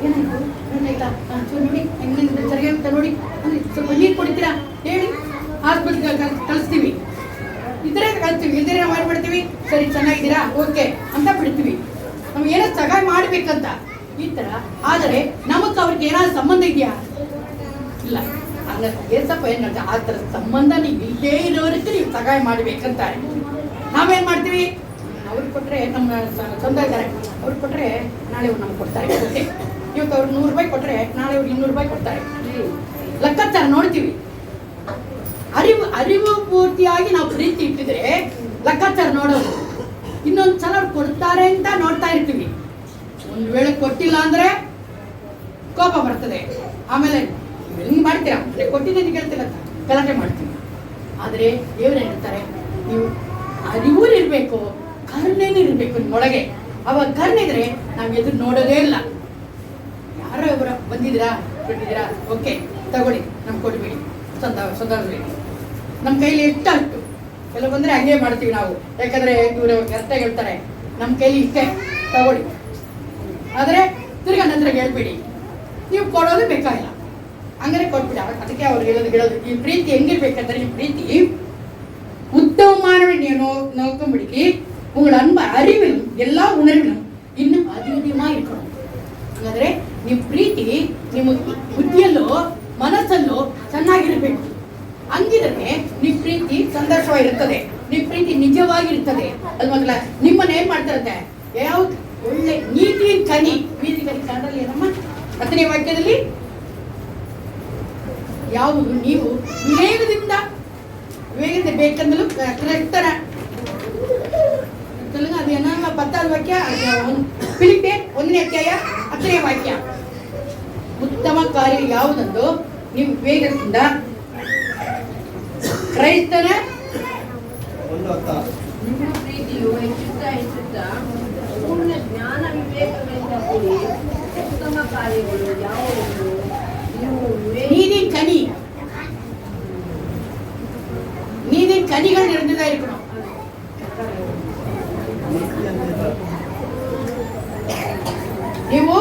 S1: ಏನಾಯ್ತು ನೋಡಿ ಹೆಂಗಿಂದ ಸರಿಯಾಗುತ್ತೆ ನೋಡಿ, ಸ್ವಲ್ಪ ನೀರು ಕೊಡ್ತೀರಾ ಹೇಳಿ ಹಾಸ್ಪಿಟ್ಲ್ಗೆ ಕಳಿಸ್ತೀವಿ. ಇದ್ರೆ ಕಳಿಸ್ತೀವಿ, ಇದ್ರೆ ನಾವು ಏನು ಮಾಡ್ತೀವಿ, ಸರಿ ಚೆನ್ನಾಗಿದ್ದೀರಾ ಓಕೆ ಅಂತ ಬಿಡ್ತೀವಿ. ನಮ್ಗೆ ಏನೋ ಸಹಾಯ ಮಾಡ್ಬೇಕಂತ ಈ ತರ. ಆದರೆ ನಮಗ್ ಅವ್ರಿಗೆ ಏನಾದ್ರು ಸಂಬಂಧ ಇದೆಯಾ? ಇಲ್ಲ. ಏಸಪ್ಪ ಏನ್ ಹೇಳ್ತಾರೆ, ಆ ಥರದ ಸಂಬಂಧ ನೀವು ಇಲ್ಲೇ ಇರೋರಿಗೆ ನೀವು ಸಹಾಯ ಮಾಡ್ಬೇಕಂತಾರೆ. ನಾವೇನ್ ಮಾಡ್ತೀವಿ, ಅವ್ರಿಗೆ ಕೊಟ್ರೆ ನಮ್ಮ ಸ್ವಂತ ಇದ್ದಾರೆ, ಅವ್ರಿಗೆ ಕೊಟ್ರೆ ನಾಳೆ ಅವ್ರು ನಮ್ಗೆ ಕೊಡ್ತಾರೆ. ಓಕೆ, ಇವತ್ತು ಅವ್ರಿಗೆ 100 ರೂಪಾಯಿ ಕೊಟ್ರೆ ನಾಳೆ ಅವ್ರಿಗೆ 200 ರೂಪಾಯಿ ಕೊಡ್ತಾರೆ. ಲೆಕ್ಕಾಚಾರ ನೋಡ್ತೀವಿ. ಅರಿವು ಪೂರ್ತಿಯಾಗಿ ನಾವು ಪ್ರೀತಿ ಇಟ್ಟಿದ್ರೆ ಲೆಕ್ಕಾಚಾರ ನೋಡೋದು. ಇನ್ನೊಂದು ಸಲ ಕೊಡ್ತಾರೆ ಅಂತ ನೋಡ್ತಾ ಇರ್ತೀವಿ. ಒಂದು ವೇಳೆ ಕೊಟ್ಟಿಲ್ಲ ಅಂದ್ರೆ ಕೋಪ ಬರ್ತದೆ. ಆಮೇಲೆ ಹಿಂಗ್ ಮಾಡ್ತೀರಾ, ಕೊಟ್ಟಿದ್ದೆ ಕೇಳ್ತಿಲ್ಲ ಅಂತ ಗಲಾಟೆ ಮಾಡ್ತೀವಿ. ಆದ್ರೆ ದೇವ್ರು ಹೇಳ್ತಾರೆ, ನೀವು ಅರಿವು ಇರ್ಬೇಕು, ಕರುಣೆನೂ ಇರ್ಬೇಕು ನಿಮ್ಮೊಳಗೆ. ಅವಾಗ ಕರುಣೆ ಇದ್ರೆ ನಾವ್ ಎದುರು ನೋಡೋದೇ ಇಲ್ಲ. ಯಾರೋ ಒಬ್ಬರು ಬಂದಿದ್ದೀರಾ ಕೊಟ್ಟಿದ್ದೀರಾ ಓಕೆ ತಗೊಳ್ಳಿ, ನಮ್ಗೆ ಕೊಡ್ಬೇಡಿ, ಸಂದರ್ಭ ನಮ್ಮ ಕೈಲಿ ಎಷ್ಟಾಗ್ತು. ಕೆಲವು ಬಂದ್ರೆ ಹಂಗೆ ಮಾಡ್ತೀವಿ ನಾವು, ಯಾಕಂದ್ರೆ ಇವರು ಕರೆಕ್ಟಾಗಿ ಹೇಳ್ತಾರೆ ನಮ್ಮ ಕೈಲಿ ಇಷ್ಟೇ ತಗೊಳ್ಳಿ, ಆದ್ರೆ ತಿರ್ಗಾ ನಂತರ ಹೇಳ್ಬೇಡಿ, ನೀವು ಕೊಡೋದು ಬೇಕಾಗಿಲ್ಲ, ಹಂಗಾರೆ ಕೊಟ್ಬಿಡಿ. ಅದಕ್ಕೆ ಅವ್ರು ಹೇಳೋದು ಈ ಪ್ರೀತಿ ಹೆಂಗಿರ್ಬೇಕಂದ್ರೆ, ಈ ಪ್ರೀತಿ உத்தமமானவன் நோக்கம்படிக்கு உங்கள் அன்பு அறிவிலும் எல்லா உணர்விலும் இன்னும் அதிகமா இருக்கணும். ಹಾಗಾದ್ರೆ ನಿಮ್ಮ ಪ್ರೀತಿ ನಿಮ್ಮ ಬುದ್ಧಿಯಲ್ಲೋ ಮನಸ್ಸಲ್ಲೋ ಚೆನ್ನಾಗಿರ್ಬೇಕು. ಹಂಗಿದ್ರೆ ನಿಮ್ಮ ಪ್ರೀತಿ ಸಂತೋಷವಾಗಿರುತ್ತದೆ, ನಿಮ್ಮ ಪ್ರೀತಿ ನಿಜವಾಗಿರ್ತದೆ ಅಲ್ವಾ? ನಿಮ್ಮನ್ನ ಏನ್ ಮಾಡ್ತಾರಂತೆ, ಯಾವ ಒಳ್ಳೆ ನೀತಿಯ ಕನಿ, ನೀತಿ ಕನಿ ಕನ್ನಡದಲ್ಲಿ ಏನಮ್ಮ 10ನೇ ವಾಕ್ಯದಲ್ಲಿ ಯಾವುದು ನೀವು ವಿವೇಕದಿಂದ ಬೇಕಂದಲೂ ಕ್ರಿಸ್ತರ ಅದೇನ 10ನೇ ವಾಕ್ಯ, ಫಿಲಿಪ್ಪೆ 1ನೇ ಅಧ್ಯಾಯ 10ನೇ ವಾಕ್ಯ. ಉತ್ತಮ ಕಾರ್ಯ ಯಾವುದೆಂದು ನೀವು ವಿವೇಕದಿಂದ ಕ್ರೈಸ್ತರ
S2: ನಿಮ್ಮ ಪ್ರೀತಿಯು ಹೆಚ್ಚುತ್ತಾ ಪೂರ್ಣ ಜ್ಞಾನ ವಿವೇಕಗಳಿಂದ ಕೂಡಿ ಉತ್ತಮ ಕಾರ್ಯಗಳು ಯಾವುವು
S1: ನೀತಿ ಕನಿ, ನೀತಿ ಕನಿಗಳು ನಡೆದಿದೆ ಇರ್ಕணும். ನೀವು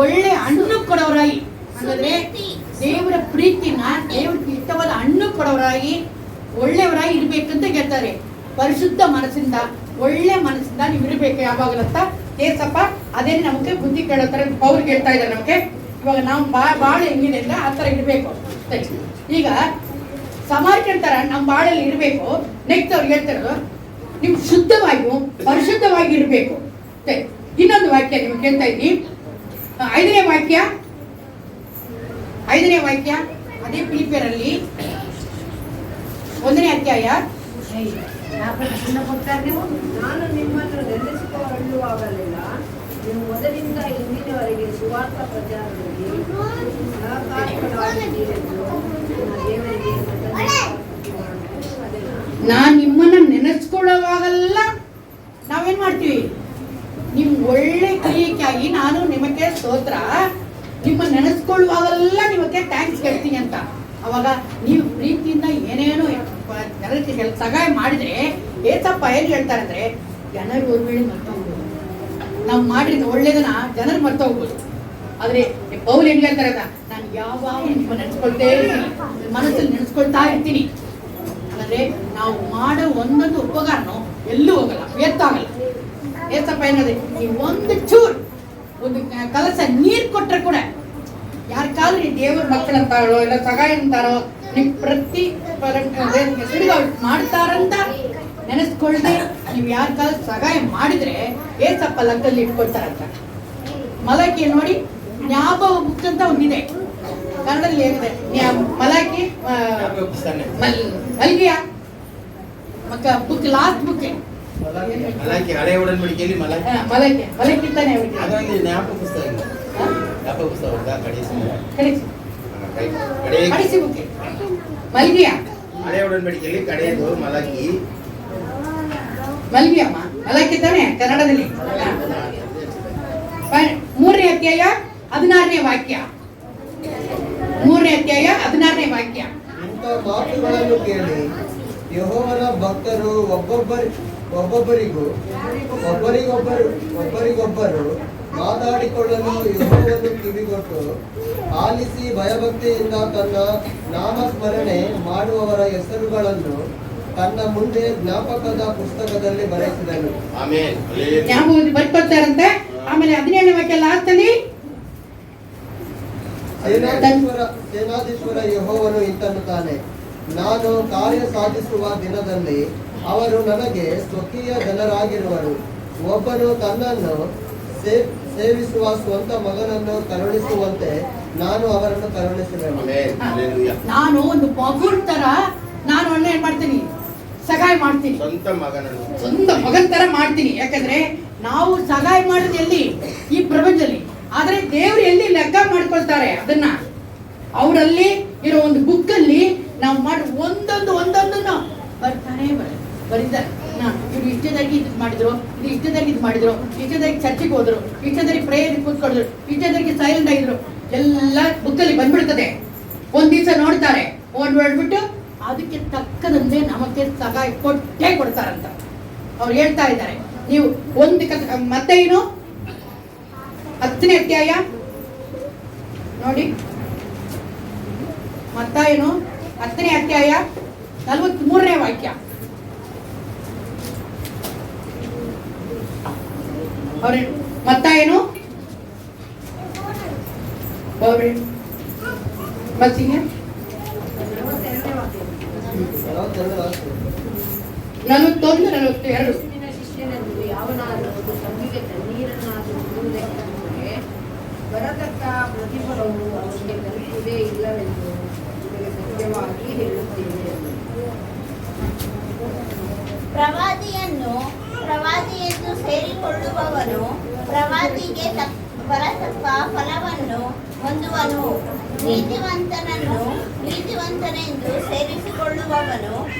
S1: ಒಳ್ಳೆ ಹಣ್ಣು ಕೊಡೋರಾಗಿ, ಅಂದ್ರೆ ದೇವರ ಪ್ರೀತಿನ ದೇವ್ರಿಗೆ ಇಷ್ಟವಾದ ಹಣ್ಣು ಕೊಡೋರಾಗಿ ಒಳ್ಳೆಯವರಾಗಿ ಇರ್ಬೇಕಂತ ಹೇಳ್ತಾರೆ. ಪರಿಶುದ್ಧ ಮನಸ್ಸಿಂದ ಒಳ್ಳೆ ಮನಸ್ಸಿಂದ ನೀವು ಇರ್ಬೇಕು ಯಾವಾಗಲಂತ ಏಸಪ್ಪ ಅದೇ ನಮಗೆ ಬುದ್ಧಿ ಕೇಳೋ ತರ ಅವ್ರಿಗೆ ಹೇಳ್ತಾ ಇದ್ದಾರೆ ನಮಗೆ. ಇವಾಗ ನಾವು ಬಾಳೆ ಹೆಂಗಿದೆ ಇಲ್ಲ ಆ ತರ ಇರ್ಬೇಕು. ಈಗ ಸಮಾಜ ಹೇಳ್ತಾರ ನಮ್ಮ ಬಾಳಲ್ಲಿ ಇರ್ಬೇಕು. ನೆಕ್ಸ್ಟ್ ಅವ್ರಿಗೆ ಹೇಳ್ತಾರ ನೀವು ಶುದ್ಧವಾಗಿ ಪರಿಶುದ್ಧವಾಗಿ ಇರ್ಬೇಕು. ಇನ್ನೊಂದು ವಾಕ್ಯ ನಿಮ್ಗೆ ಕೇಳ್ತಾ ಇದ್ದೀನಿ, 5ನೇ ವಾಕ್ಯ ಅದೇ ಫಿಲಿಪ್ಪಿಯರಲ್ಲಿ 1ನೇ ಅಧ್ಯಾಯ.
S2: ನಾನು ನಿಮ್ಮನ್ನು ನೆನೆಸಿಕೊಳ್ಳುವಾಗಲೆಲ್ಲ ನೀವು ಮೊದಲಿಂದ ಇಂದಿನವರೆಗೆ ಸುವಾರ್ಥ ಪ್ರಚಾರದಲ್ಲಿ
S1: ನಾನ್ ನಿಮ್ಮನ್ನ ನೆನೆಸ್ಕೊಳ್ಳುವಾಗೆಲ್ಲ ನಾವೇನ್ ಮಾಡ್ತೀವಿ, ನಿಮ್ ಒಳ್ಳೆ ಕ್ರಿಯೆಗಾಗಿ ನಾನು ನಿಮಗೆ ಸ್ತೋತ್ರ, ನಿಮ್ಮ ನೆನೆಸ್ಕೊಳ್ಳುವಾಗೆಲ್ಲ ನಿಮಗೆ ಥ್ಯಾಂಕ್ಸ್ ಹೇಳ್ತೀನಿ ಅಂತ. ಅವಾಗ ನೀವು ಪ್ರೀತಿಯಿಂದ ಏನೇನೋ ಜನರಿಗೆ ಸಹಾಯ ಮಾಡಿದ್ರೆ ಏಸಪ್ಪ ಏನ್ ಹೇಳ್ತಾರೆ ಅಂದ್ರೆ, ಜನರು ಒಂದು ವೇಳೆ ಮರ್ತ ಹೋಗ್ಬೋದು, ನಾವು ಮಾಡಿದ ಒಳ್ಳೇದನ್ನ ಜನರು ಮರ್ತ ಹೋಗ್ಬೋದು. ಆದ್ರೆ ಪೌಲ್ ಏನ್ ಹೇಳ್ತಾರೆ, ನಾನು ಯಾವಾಗ ನಿಮ್ಮ ನೆನೆಸ್ಕೊಳ್ತೇ ಇರ್ತೀನಿ, ಮನಸ್ಸಲ್ಲಿ ನೆನೆಸ್ಕೊಳ್ತಾ ಇರ್ತೀನಿ. ಅಂದ್ರೆ ನಾವು ಮಾಡೋ ಒಂದೊಂದು ಉಪಕಾರನು ಎಲ್ಲೂ ಹೋಗಲ್ಲ, ವ್ಯರ್ಥ ಆಗಲ್ಲ. ಏಸಪ್ಪ ಏನಂದ್ರೆ, ನೀವು ಒಂದು ಚೂರು ಒಂದು ಕಲಸ ನೀರ್ ಕೊಟ್ರೆ ಕೂಡ ಯಾರ ಕಾಲ ನೀವು ದೇವ್ರ ಮಕ್ಕಳಂತಾರೋ ಇಲ್ಲ ಸಹಾಯ ಅಂತಾರೋ ನಿಮ್ ಪ್ರತಿ ಮಾಡ್ತಾರಂತ ನೆನೆಸ್ಕೊಳ್ಳದೆ ನೀವು ಯಾರ ಕಾಲ ಸಹಾಯ ಮಾಡಿದ್ರೆ ಏಸಪ್ಪ ಲಕ್ಕಲ್ಲಿ ಇಟ್ಕೊಳ್ತಾರಂತ. ಮಲಕಿ ನೋಡಿ, ಜ್ಞಾಪಕ ಬುಕ್ ಅಂತ ಒಂದಿದೆ ಕನ್ನಡದಲ್ಲಿ ಏನಿದೆ, ಮಲಕಿ ಮಲ್ಗಿಯ ಮಕ್ಕ ಬುಕ್ ಲಾಸ್ಟ್ ಬುಕ್
S4: ಹಳೆ ಒಡಂಬಡಿಕೆಯಲ್ಲಿ
S1: ಮಲಕಿ ತಾನೆ
S4: ಜ್ಞಾಪಕ ಪುಸ್ತಕ ಯಾಕೋಬುಸ್ತಕ ಕಡಿಸಿದ್ರೆ
S1: ಕಳಿಸಿ
S4: ಕಡೆ
S1: ಕಳಿಸಿ ಬುಕ್ಕೆ ಮಲ್ಗಿಯ
S4: ಹಳೆ ಒಡಂಬಡಿಕೆಯಲ್ಲಿ ಕಡೆಯದು ಮಲಗಿ
S1: ಮಲ್ಗಿಯಮ್ಮ ಮಲಗಿ ತಾನೆ ಕನ್ನಡದಲ್ಲಿ. ಮೂರನೇ ಅಧ್ಯಾಯ 16ನೇ ವಾಕ್ಯ. 3ನೇ ಅಧ್ಯಾಯ 16ನೇ ವಾಕ್ಯ.
S3: ಇಂಥ ಮಾತುಗಳನ್ನು ಕೇಳಿ ಯೆಹೋವನ ಭಕ್ತರು ಒಬ್ಬರಿಗೊಬ್ಬರು ಮಾತಾಡಿಕೊಳ್ಳಲು ಯೆಹೋವನು ಕಿವಿಗೊಟ್ಟು ಆಲಿಸಿ ಭಯಭಕ್ತಿಯಿಂದ ತನ್ನ ನಾಮಸ್ಮರಣೆ ಮಾಡುವವರ ಹೆಸರುಗಳನ್ನು ತನ್ನ ಮುಂದೆ ಜ್ಞಾಪಕದ ಪುಸ್ತಕದಲ್ಲಿ ಬರೆಸಿದನು.
S4: ಆಮೇನ್.
S1: ಜ್ಞಾಪಕದಲ್ಲಿ ಬರ್ಕೊಳ್ತಾರಂತೆ. ಆಮೇಲೆ 17ನೇ ವಾಕ್ಯ ಲಾಸ್ಟಲ್ಲಿ
S3: ಸೇನಾಧೀಶ್ವರ ಯೆಹೋವನು ಇಂತನ್ನುತ್ತಾನೆ, ನಾನು ಕಾರ್ಯ ಸಾಧಿಸುವ ದಿನದಲ್ಲಿ ಅವರು ನನಗೆ ಸ್ವಕೀಯ ಜನರಾಗಿರುವರು. ಒಬ್ಬನು ತನ್ನನ್ನು ಸೇವಿಸುವ ಸ್ವಂತ ಮಗನನ್ನು ಕರುಣಿಸುವಂತೆ ನಾನು ಅವರನ್ನು ಕರುಣಿಸುವೆನು.
S4: ಆಮೇನ್. ಹಲ್ಲೆಲೂಯಾ.
S1: ನಾನು ಒಂದು ಮಗುನ್ ತರ ನಾನು ಏನ್ ಮಾಡ್ತೀನಿ, ಸಹಾಯ ಮಾಡ್ತೀನಿ.
S4: ಸ್ವಂತ ಮಗನನ್ನು
S1: ಸ್ವಂತ ಮಗನ್ ತರ ಮಾಡ್ತೀನಿ. ಯಾಕಂದ್ರೆ ನಾವು ಸಹಾಯ ಮಾಡೋದು ಎಲ್ಲಿ, ಈ ಪ್ರಪಂಚದಲ್ಲಿ. ಆದ್ರೆ ದೇವ್ರು ಎಲ್ಲಿ ಲೆಕ್ಕ ಮಾಡ್ಕೊಳ್ತಾರೆ ಅದನ್ನ. ಅವರಲ್ಲಿ ಇರೋ ಒಂದು ಬುಕ್ ಅಲ್ಲಿ ನಾವು ಮಾಡಿ ಒಂದೊಂದನ್ನು ಬರ್ತಾನೆ ಬರೀತಾರೆ. ಇವ್ರು ಇಷ್ಟದಾಗಿ ಇದು ಮಾಡಿದ್ರು, ಇದು ಇಷ್ಟದಾಗಿ ಇದು ಮಾಡಿದ್ರು, ಇಷ್ಟದಾಗಿ ಚರ್ಚೆಗೆ ಹೋದ್ರು, ಇಷ್ಟದಾಗಿ ಪ್ರೇಯರ್ ಕೂತ್ಕೊಳಿದ್ರು, ಇಷ್ಟದಾಗಿ ಸೈಲೆಂಟ್ ಆಗಿದ್ರು, ಎಲ್ಲ ಬುಕ್ಕಲ್ಲಿ ಬಂದ್ಬಿಡ್ತದೆ. ಒಂದ್ ದಿವಸ ನೋಡ್ತಾರೆ, ನೋಡ್ಬಿಟ್ಟು ಅದಕ್ಕೆ ತಕ್ಕದಂತೆ ನಮಗೆ ಸಹಾಯ ಕೊಟ್ಟೇ ಕೊಡ್ತಾರಂತ ಅವ್ರು ಹೇಳ್ತಾ ಇದ್ದಾರೆ. ನೀವು ಒಂದು ಮತ್ತೆ ಏನು 10ನೇ ಅಧ್ಯಾಯ ನೋಡಿ, ಮತ್ತಾಯನು 10ನೇ ಅಧ್ಯಾಯ 43ನೇ ವಾಕ್ಯ. ಅವ್ರೆ ಮತ್ತಾಯನು ಮತ್ತೀಗ 41-42
S2: ಶಿಷ್ಯನಲ್ಲಿ ಯಾವನಾದರೂ ತಮ್ಮಿಗೆ ತಣ್ಣೀರನ್ನಾದರೂ ಕುಡಿಯುವುದಕ್ಕೆ ಬರತಕ್ಕ ಪ್ರತಿಫಲವು ಅವನಿಗೆ ತಲುಪುವುದೇ ಇಲ್ಲವೆಂದು ನಿಮಗೆ ಸತ್ಯವಾಗಿ ಹೇಳುತ್ತೇನೆ.
S5: ಪ್ರವಾದಿಯನ್ನು ಸೇರಿಕೊಳ್ಳುವವನು ಪ್ರವಾದಿಗೆ ಬರತಕ್ಕ ಫಲವನ್ನು ಹೊಂದುವನು. ನೀತಿವಂತನನ್ನು ನೀತಿವಂತನೆಂದು ಸೇರಿಸಿಕೊಳ್ಳುವವನು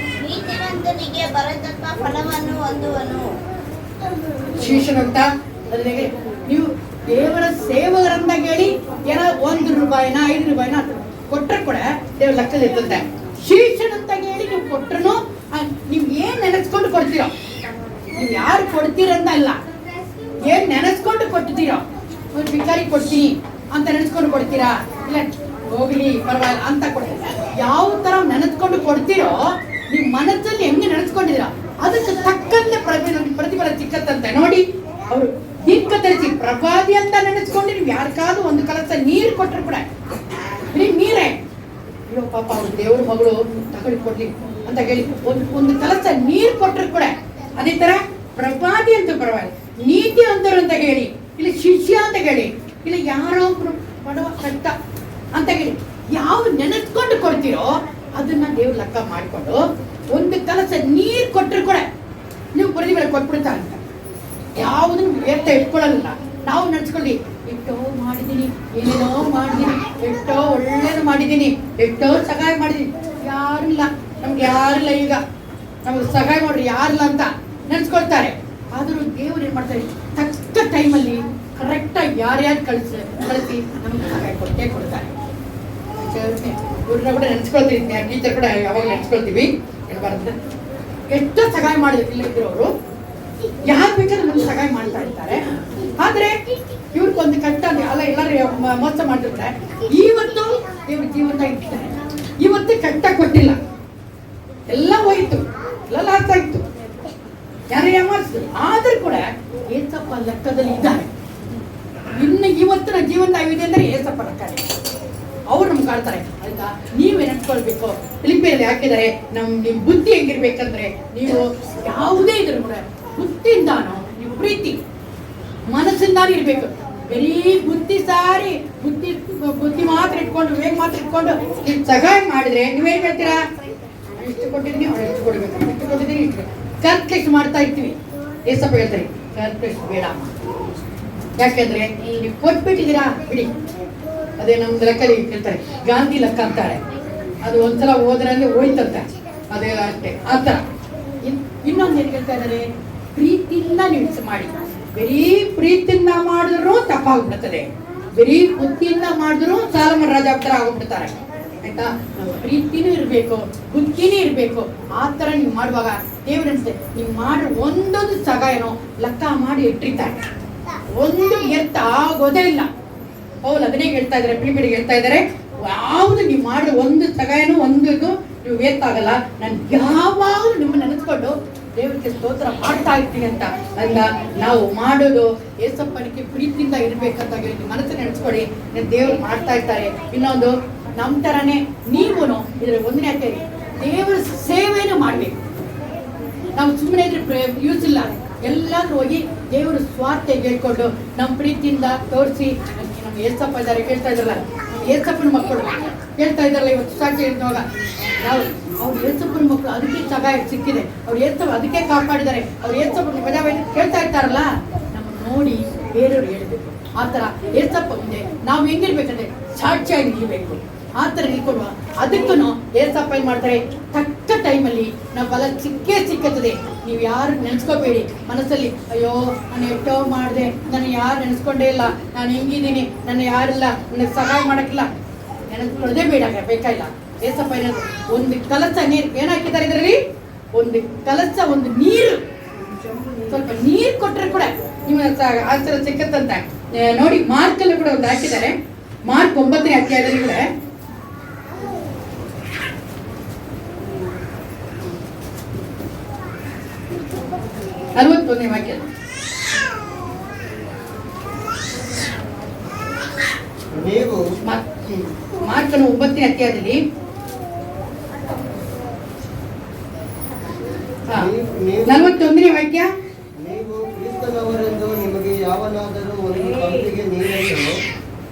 S5: ನೀತಿವಂತನಿಗೆ ಬರತಕ್ಕ ಫಲವನ್ನು ಹೊಂದುವನು.
S1: ಶಿಷ್ಯರಂತ ನೀವು ದೇವರ ಸೇವಕರಂತ ಹೇಳಿ ಏನೋ 1 ರೂಪಾಯಿನ 5 ರೂಪಾಯಿನ ಕೊಟ್ರೆ ಕೂಡ ದೇವ್ರ ಲೆಕ್ಕದಲ್ಲಿ ಇರ್ತದೆ. ಶಿಷ್ಯನಂತ ಹೇಳಿ ನೀವು ಕೊಟ್ರು ನೀವು ಏನ್ ನೆನೆಸ್ಕೊಂಡು ಕೊಡ್ತೀರೋ, ನೀವು ಯಾರು ಕೊಡ್ತೀರಂತ ಅಲ್ಲ, ಏನ್ ನೆನೆಸ್ಕೊಂಡು ಕೊಡ್ತೀರೋ. ಒಂದು ಭಿಕಾರಿ ಕೊಡ್ತೀನಿ ಅಂತ ನೆನೆಸ್ಕೊಂಡು ಕೊಡ್ತೀರಾ, ಇಲ್ಲ ಹೋಗ್ಲಿ ಪರವಾಗಿಲ್ಲ ಅಂತ ಕೊಡ್ತೀರ. ಯಾವ ತರ ನೆನೆಸ್ಕೊಂಡು ಕೊಡ್ತೀರೋ, ನೀವು ಮನಸ್ಸಲ್ಲಿ ಹೆಂಗೆ ನೆನೆಸ್ಕೊಂಡಿದ್ದೀರಾ ಅದಕ್ಕೆ ತಕ್ಕಂತೆ ಪ್ರತಿಫಲ ಸಿಕ್ಕತ್ತಂತೆ. ನೋಡಿ, ಅವರು ದೀರ್ಘ ತರಿಸಿ ಪ್ರವಾದಿ ಅಂತ ನೆನೆಸ್ಕೊಂಡು ನೀವು ಯಾರಿಗಾದ್ರೂ ಒಂದು ಕಲಸ ನೀರು ಕೊಟ್ಟರು ಕೂಡ ನೀರೇ ಅಯ್ಯೋ ಪಾಪ ಅವ್ರು ದೇವ್ರ ಮಗಳು ತಗೊಳ್ಳಿ ಕೊಡ್ಲಿ ಅಂತ ಹೇಳಿ ಒಂದು ಕಲಸ ನೀರು ಕೊಟ್ಟರು ಕೂಡ ಅದೇ ತರ ಪ್ರವಾದಿ ಅಂತ ಪರವಾಗಿಲ್ಲ, ನೀತಿ ಅಂತರು ಅಂತ ಹೇಳಿ, ಇಲ್ಲ ಶಿಷ್ಯ ಅಂತ ಹೇಳಿ, ಇಲ್ಲ ಯಾರೋ ಒಬ್ರು ಬಡವ ಕಷ್ಟ ಅಂತ ಹೇಳಿ ಯಾವ ನೆನೆಸ್ಕೊಂಡು ಕೊಡ್ತೀರೋ ಅದನ್ನ ದೇವ್ರ ಲೆಕ್ಕ ಮಾಡಿಕೊಂಡು ಒಂದು ಕಲಸ ನೀರು ಕೊಟ್ಟರು ಕೂಡ ನೀವು ಪ್ರತಿಫಲ ಕೊಟ್ಬಿಡ್ತಾ ಅಂತ ಯಾವುದನ್ನು ಎತ್ತ ಇಟ್ಕೊಳ್ಳಲ್ಲ. ನಾವು ನೆನೆಸ್ಕೊಳ್ಳಿ, ಎಷ್ಟೋ ಮಾಡಿದ್ದೀನಿ, ಏನೇನೋ ಮಾಡಿದ್ದೀನಿ, ಎಷ್ಟೋ ಒಳ್ಳೇದು ಮಾಡಿದ್ದೀನಿ, ಎಷ್ಟೋ ಸಹಾಯ ಮಾಡಿದ್ದೀನಿ, ಯಾರಿಲ್ಲ ನಮ್ಗೆ ಯಾರಿಲ್ಲ, ಈಗ ನಮ್ಗೆ ಸಹಾಯ ಮಾಡ್ರಿ ಯಾರಿಲ್ಲ ಅಂತ ನೆನೆಸ್ಕೊಳ್ತಾರೆ. ಆದರೂ ದೇವ್ರು ಏನ್ ಮಾಡ್ತಾರೆ, ತಕ್ಕ ಟೈಮಲ್ಲಿ ಕರೆಕ್ಟಾಗಿ ಯಾರ್ಯಾರು ಕಳಿಸಿ ನಮ್ಗೆ ಸಹಾಯ ಕೊಟ್ಟೇ ಕೊಡ್ತಾರೆ. ಇವ್ರನ್ನ ಕೂಡ ನೆನೆಸ್ಕೊಳ್ತೀವಿ, ಟೀಚರ್ ಕೂಡ ಯಾವಾಗ ನೆನೆಸ್ಕೊಳ್ತೀವಿ. ಎಷ್ಟೋ ಸಹಾಯ ಮಾಡಿದ್ರು ಇಲ್ಲಿದ್ರು ಅವರು, ಯಾರು ಬೇಕಾದ್ರೆ ನಮ್ಗೆ ಸಹಾಯ ಮಾಡ್ತಾ ಇರ್ತಾರೆ. ಆದ್ರೆ ಇವ್ರಿಗೊಂದು ಕಷ್ಟ ಅಲ್ಲ, ಎಲ್ಲರೂ ಮೋಸ ಮಾಡಿದ್ರು ಕೂಡ ಇವತ್ತು ಇವ್ರ ಜೀವನ ಇರ್ತಾರೆ. ಇವತ್ತು ಕಷ್ಟ ಕೊಟ್ಟಿಲ್ಲ, ಎಲ್ಲ ಹೋಯ್ತು, ಎಲ್ಲ ಲಾಸ್ ಆಯ್ತು, ಯಾರು ಯಾಮಾರಿಸಿದ್ರು. ಆದ್ರೂ ಕೂಡ ಏಸಪ್ಪ ಲೆಕ್ಕದಲ್ಲಿ ಇದ್ದಾರೆ. ಇನ್ನು ಇವತ್ತಿನ ಜೀವನ ಇದೆ ಅಂದ್ರೆ ಏಸಪ್ಪ ಲೆಕ್ಕ. ಅವ್ರು ನಮ್ಗೆ ಕಾಡ್ತಾರೆ ಆಯ್ತಾ. ನೀವೇ ನೆನ್ಸ್ಕೊಳ್ಬೇಕು, ಫಿಲಿಪಿಯಲ್ಲಿ ಹಾಕಿದ್ದಾರೆ, ನಿಮ್ ಬುದ್ಧಿ ಹೆಂಗಿರ್ಬೇಕಂದ್ರೆ ನೀವು ಯಾವುದೇ ಇದ್ರು ಕೂಡ ಬುದ್ಧಿಯಿಂದಾನು ನೀವು ಪ್ರೀತಿ ಮನಸ್ಸಿಂದಾನು ಇರ್ಬೇಕು. ಬರೀ ಬುದ್ಧಿ ಸಾರಿ ಬುದ್ಧಿ ಮಾತ್ರ ಇಟ್ಕೊಂಡು ವೇಗ ಮಾತ್ರ ಇಟ್ಕೊಂಡು ನೀವು ಸಹಾಯ ಮಾಡಿದ್ರೆ ನೀವೇನ್ ಹೇಳ್ತೀರಾ, ಇಷ್ಟು ಕೊಟ್ಟಿದ್ದೀನಿ ಅವ್ರು ಎಷ್ಟು ಕೊಡ್ಬೇಕು, ಇಷ್ಟು ಕೊಟ್ಟಿದ್ದೀನಿ ಇಷ್ಟು ಕ್ಯಾಲ್ಕುಲೇಟ್ ಮಾಡ್ತಾ ಇರ್ತೀವಿ. ಏಸಪ್ಪ ಹೇಳ್ತಾರೆ ಕ್ಯಾಲ್ಕುಲೇಟ್ ಬೇಡ, ಯಾಕೆಂದ್ರೆ ನೀವು ಕೊಟ್ಬಿಟ್ಟಿದ್ದೀರಾ ಬಿಡಿ. ಅದೇ ನಮ್ದು ಲೆಕ್ಕಲ್ಲಿ ಹೇಳ್ತಾರೆ, ಗಾಂಧಿ ಲೆಕ್ಕ ಅಂತಾರೆ. ಅದು ಒಂದ್ಸಲ ಹೋದ್ರಲ್ಲಿ ಹೋಯ್ತಂತೆ, ಅದೇ ಅಷ್ಟೇ ಆ ಥರ. ಇನ್ನೊಂದು ಏನು ಹೇಳ್ತಾ ಇದ್ದಾರೆ, ಪ್ರೀತಿಯಿಂದ ನೀವು ಮಾಡಿ. ಬರೀ ಪ್ರೀತಿಯಿಂದ ಮಾಡಿದ್ರು ತಪ್ಪಾಗ್ಬಿಡ್ತದೆ, ಬರೀ ಬುದ್ಧಿಯಿಂದ ಮಾಡಿದ್ರು ಸಾಲಮನ್ ರಾಜ ಥರ ಆಗೋಗ್ಬಿಡ್ತಾರೆ. ಆಯ್ತಾ? ಪ್ರೀತಿನೂ ಇರಬೇಕು, ಬುದ್ಧಿನೂ ಇರಬೇಕು. ಆ ಥರ ನೀವು ಮಾಡುವಾಗ ದೇವ್ರ ನೀವು ಮಾಡ್ರೆ ಒಂದೊಂದು ಸಗಾಯನೋ ಲೆಕ್ಕ ಮಾಡಿ ಇಟ್ಟಿರ್ತಾರೆ, ಒಂದು ಎತ್ತ ಆಗೋದೇ ಇಲ್ಲ. ಹೌದು, ಅದನ್ನೇ ಹೇಳ್ತಾ ಇದ್ದಾರೆ, ಪಿಳಿಪಿಡಿಗೆ ಹೇಳ್ತಾ ಇದ್ದಾರೆ, ಯಾವುದು ನೀವು ಮಾಡೋ ಒಂದು ಸಗಾಯನೋ ಒಂದು ಇದು ನೀವು ವೇತ್ತಾಗಲ್ಲ. ನಾನು ಯಾವಾಗಲೂ ನಿಮ್ಮನ್ನ ನೆನೆಸ್ಕೊಂಡು ದೇವರಿಗೆ ಸ್ತೋತ್ರ ಮಾಡ್ತಾ ಇರ್ತೀನಿ ಅಂತ. ಅಲ್ಲ, ನಾವು ಮಾಡೋದು ಏಸಪ್ಪನಿಗೆ ಪ್ರೀತಿಯಿಂದ ಇರ್ಬೇಕಂತ ಹೇಳಿ ಮನಸ್ಸನ್ನು ನೆನೆಸ್ಕೊಳ್ಳಿ, ದೇವ್ರು ಮಾಡ್ತಾ ಇರ್ತಾರೆ. ಇನ್ನೊಂದು ನಮ್ಮ ಥರನೇ ನೀವು ಇದರ ಒಂದನೇ ಅಧ್ಯಾಯ ದೇವರ ಸೇವೆಯನ್ನು ಮಾಡಬೇಕು. ನಾವು ಸುಮ್ಮನೆ ಇದ್ರೆ ಯೂಸ್ ಇಲ್ಲ. ಎಲ್ಲಾದ್ರೂ ಹೋಗಿ ದೇವರ ಸ್ವಾರ್ಥ ಹೇಳ್ಕೊಂಡು ನಮ್ಮ ಪ್ರೀತಿಯಿಂದ ತೋರಿಸಿ. ನಮ್ಮ ಏಸಪ್ಪ ಇದ್ದಾರೆ ಕೇಳ್ತಾ ಇದ್ರಲ್ಲ, ಏಸಪ್ಪನ ಮಕ್ಕಳು ಹೇಳ್ತಾ ಇದ್ದಾರಲ್ಲ ಇವತ್ತು ಸಾಕ್ಷಿ ಹೇಳಿದಾಗ, ನಾವು ಅವ್ರು ಏಸಪ್ಪನ ಮಕ್ಕಳು ಅದಕ್ಕೆ ಸಹಾಯ ಸಿಕ್ಕಿದೆ, ಅವ್ರು ಏಸಪ್ಪ ಅದಕ್ಕೆ ಕಾಪಾಡಿದ್ದಾರೆ, ಅವ್ರು ಏಸಪ್ಪನ ಮಜಾ ಕೇಳ್ತಾ ಇರ್ತಾರಲ್ಲ, ನಮ್ಮನ್ನು ನೋಡಿ ಬೇರೆಯವ್ರು ಹೇಳ್ಬೇಕು. ಆ ಥರ ಏಸಪ್ಪ ಮುಂದೆ ನಾವು ಹೆಂಗಿರ್ಬೇಕಂದ್ರೆ ಸಾಕ್ಷಿಯಾಗಿ ನಿಲ್ಬೇಕು. ಆ ಥರ ನಿಲ್ಕೊಡುವ. ಅದಕ್ಕೂ ಏಸಪ್ಪ ಏನು ಮಾಡ್ತಾರೆ, ತಕ್ಕ ಟೈಮಲ್ಲಿ ನಾವು ಬಲ ಸಿಕ್ಕತ್ತದೆ. ನೀವು ಯಾರು ನೆನೆಸ್ಕೋಬೇಡಿ ಮನಸ್ಸಲ್ಲಿ, ಅಯ್ಯೋ ನಾನು ಎಷ್ಟೋ ಮಾಡಿದೆ, ನಾನು ಯಾರು ನೆನೆಸ್ಕೊಂಡೇ ಇಲ್ಲ, ನಾನು ಹೆಂಗಿದ್ದೀನಿ, ನನ್ನ ಯಾರಿಲ್ಲ, ನನಗೆ ಸಹಾಯ ಮಾಡೋಕ್ಕಿಲ್ಲ, ನೆನೆಸ್ಕೊಳ್ಳೋದೇ ಬೇಡ, ಬೇಕಾಗಿಲ್ಲ. ಏಸಪ್ಪ ಏನಾದ್ರು ಒಂದು ಕಲಸ ನೀರು ಏನಾಕಿದ್ದಾರೆ ಇದರಲ್ಲಿ, ಒಂದು ಕಲಸ ಒಂದು ನೀರು, ಸ್ವಲ್ಪ ನೀರು ಕೊಟ್ಟರೆ ಕೂಡ ನಿಮ್ಮ ಆಚಾರ ಸಿಕ್ಕತ್ತಂತ ನೋಡಿ. ಮಾರ್ಕಲ್ಲೂ ಕೂಡ ಒಂದು ಹಾಕಿದ್ದಾರೆ, ಮಾರ್ಕ್ 9ನೇ ಅಧ್ಯಾಯದಲ್ಲಿ ಕೂಡ 61ನೇ ವಾಕ್ಯ.
S3: ನೀವು
S1: ಮಾರ್ಕನ 9ನೇ ಅಧ್ಯಾಯದಲ್ಲಿ 41ನೇ ವಾಕ್ಯ.
S3: ನೀವು ಕ್ರಿಸ್ತನವರೆಂದು ನಿಮಗೆ ಯಾವನಾದರೂ ಒಂದು ತಂಬಿಗೆ ನೀರನ್ನು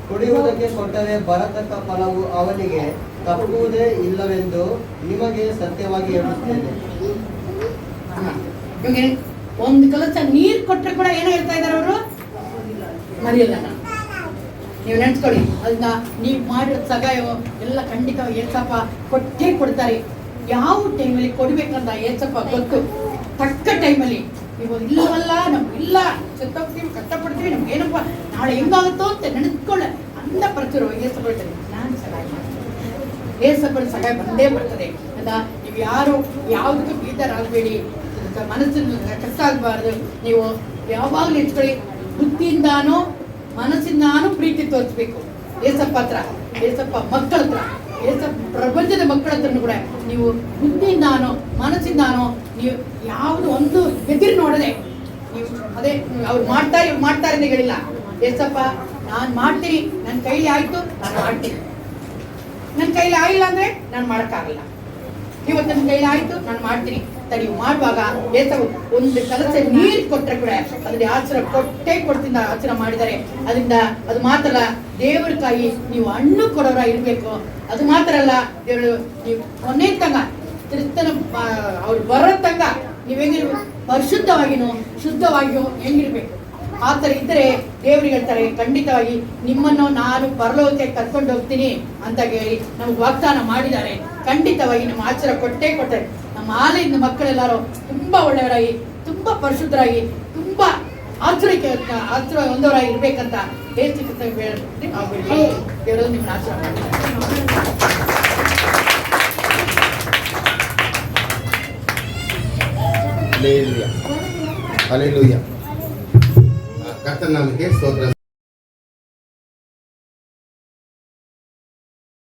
S3: ಕುಡಿಯುವುದಕ್ಕೆ ಕೊಟ್ಟರೆ ಬರತಕ್ಕ ಫಲವು ಅವನಿಗೆ ತಪ್ಪುವುದೇ ಇಲ್ಲವೆಂದು ನಿಮಗೆ ಸತ್ಯವಾಗಿ ಹೇಳುತ್ತೇನೆ.
S1: ಒಂದು ಕಲಸ ನೀರು ಕೊಟ್ಟರೆ ಕೂಡ ಏನೋ ಹೇಳ್ತಾ ಇದ್ದಾರೆ ಅವರು, ಮರೆಯಲ್ಲ. ನೀವು ನೆನ್ಸ್ಕೊಳ್ಳಿ, ಅದನ್ನ ನೀವು ಮಾಡಿರೋ ಸಹಾಯ ಎಲ್ಲ ಖಂಡಿತವಾಗಿ ಏಸಪ್ಪ ಕೊಟ್ಟೇ ಕೊಡ್ತಾರೆ. ಯಾವ ಟೈಮಲ್ಲಿ ಕೊಡ್ಬೇಕಂತ ಏಸಪ್ಪ ಗೊತ್ತು. ತಕ್ಕ ಟೈಮಲ್ಲಿ ನೀವು ಇಲ್ಲವಲ್ಲ, ನಮ್ಗೆ ಇಲ್ಲ, ಸತ್ತೋಗ್ತೀವಿ, ಕಷ್ಟಪಡ್ತೀವಿ, ನಮ್ಗೆ ಏನಪ್ಪ ನಾಳೆ ಹೆಂಗಾಗುತ್ತೋ ಅಂತ ನೆನೆಸ್ಕೊಳ್ಳ ಅಂದ ಪ್ರಚುರ ಏಸಪ್ಪ ಹೇಳ್ತಾರೆ, ನಾನು ಸಹಾಯ ಮಾಡ್ತೀನಿ. ಏಸಪ್ಪನ ಸಹಾಯ ಬಂದೇ ಬರ್ತದೆ ಅಂತ. ನೀವು ಯಾರು ಯಾವುದಕ್ಕೂ ಬೀದರಾಗಬೇಡಿ, ಮನಸ್ಸಿನ ಕಷ್ಟ ಆಗಬಾರ್ದು. ನೀವು ಯಾವಾಗಲೂ ನೆಚ್ಕೊಳ್ಳಿ, ಬುದ್ಧಿಯಿಂದಾನೋ ಮನಸ್ಸಿಂದಾನೂ ಪ್ರೀತಿ ತೋರಿಸ್ಬೇಕು ಏಸಪ್ಪ ಹತ್ರ, ಏಸಪ್ಪ ಮಕ್ಕಳ ಹತ್ರ, ಏಸಪ್ಪ ಪ್ರಪಂಚದ ಮಕ್ಕಳ ಹತ್ರನೂ ಕೂಡ ನೀವು ಬುದ್ಧಿಯಿಂದಾನೋ ಮನಸ್ಸಿಂದಾನೋ ನೀವು ಯಾವುದು ಒಂದು ಎದುರು ನೋಡದೆ ನೀವು ಅದೇ ಅವ್ರು ಮಾಡ್ತಾರೆ ಅಂತ ಹೇಳಿಲ್ಲ. ಏಸಪ್ಪ ನಾನು ಮಾಡ್ತೀನಿ, ನನ್ನ ಕೈಲಿ ಆಯ್ತು ನಾನು ಮಾಡ್ತೀನಿ, ನನ್ನ ಕೈಲಿ ಆಗಿಲ್ಲ ಅಂದ್ರೆ ನಾನು ಮಾಡೋಕ್ಕಾಗಲ್ಲ, ಇವತ್ತು ನನ್ನ ಕೈಲಿ ಆಯ್ತು ನಾನು ಮಾಡ್ತೀನಿ ಅಂತ ನೀವು ಮಾಡುವಾಗ ಏಸವು ಒಂದು ಕಲಸ ನೀರು ಕೊಟ್ಟರೆ ಕೂಡ ಅದರಲ್ಲಿ ಆಚರ ಕೊಟ್ಟೇ ಕೊಡ್ತಿಂದ ಆಚರ ಮಾಡಿದ್ದಾರೆ. ಅದರಿಂದ ಅದು ಮಾತ್ರ ಅಲ್ಲ, ದೇವರ ಕಾಯಿ ನೀವು ಹಣ್ಣು ಕೊಡೋರ ಇರಬೇಕು. ಅದು ಮಾತ್ರ ಅಲ್ಲ, ದೇವರು ನೀವು ಕೊನೆ ತಂಗ ಕ್ರಿಸ್ತನ ಅವ್ರು ಬರೋ ತಂಗ ನೀವು ಹೆಂಗಿರ್ಬೇಕು, ಪರಿಶುದ್ಧವಾಗಿನೋ ಶುದ್ಧವಾಗಿಯೋ ಹೆಂಗಿರ್ಬೇಕು. ಆ ಥರ ಇದ್ದರೆ ದೇವ್ರಿಗೆ ಹೇಳ್ತಾರೆ, ಖಂಡಿತವಾಗಿ ನಿಮ್ಮನ್ನು ನಾನು ಪರಲೋಕಕ್ಕೆ ಕರ್ಕೊಂಡು ಹೋಗ್ತೀನಿ ಅಂತ ಹೇಳಿ ನಮ್ಗೆ ವಾಗ್ದಾನ ಮಾಡಿದ್ದಾರೆ. ಖಂಡಿತವಾಗಿ ನಮ್ಮ ಆಚಾರ ಕೊಟ್ಟೇ ಕೊಡ್ತಾರೆ. ನಮ್ಮ ಆಲಯದ ಮಕ್ಕಳೆಲ್ಲರೂ ತುಂಬಾ ಒಳ್ಳೆಯವರಾಗಿ, ತುಂಬಾ ಪರಿಶುದ್ಧರಾಗಿ, ತುಂಬಾ ಆಚರ ಒಂದವರಾಗಿ ಇರ್ಬೇಕಂತ ಹೇಳ್ತಿರ್ತಾರೆ. ದೇವರು ನಿಮ್ಮನ್ನ ಆಚರಣೆ ಮಾಡ್ತಾರೆ.
S4: Haleluya. Haleluya. Kata namin ಸ್ತೋತ್ರ.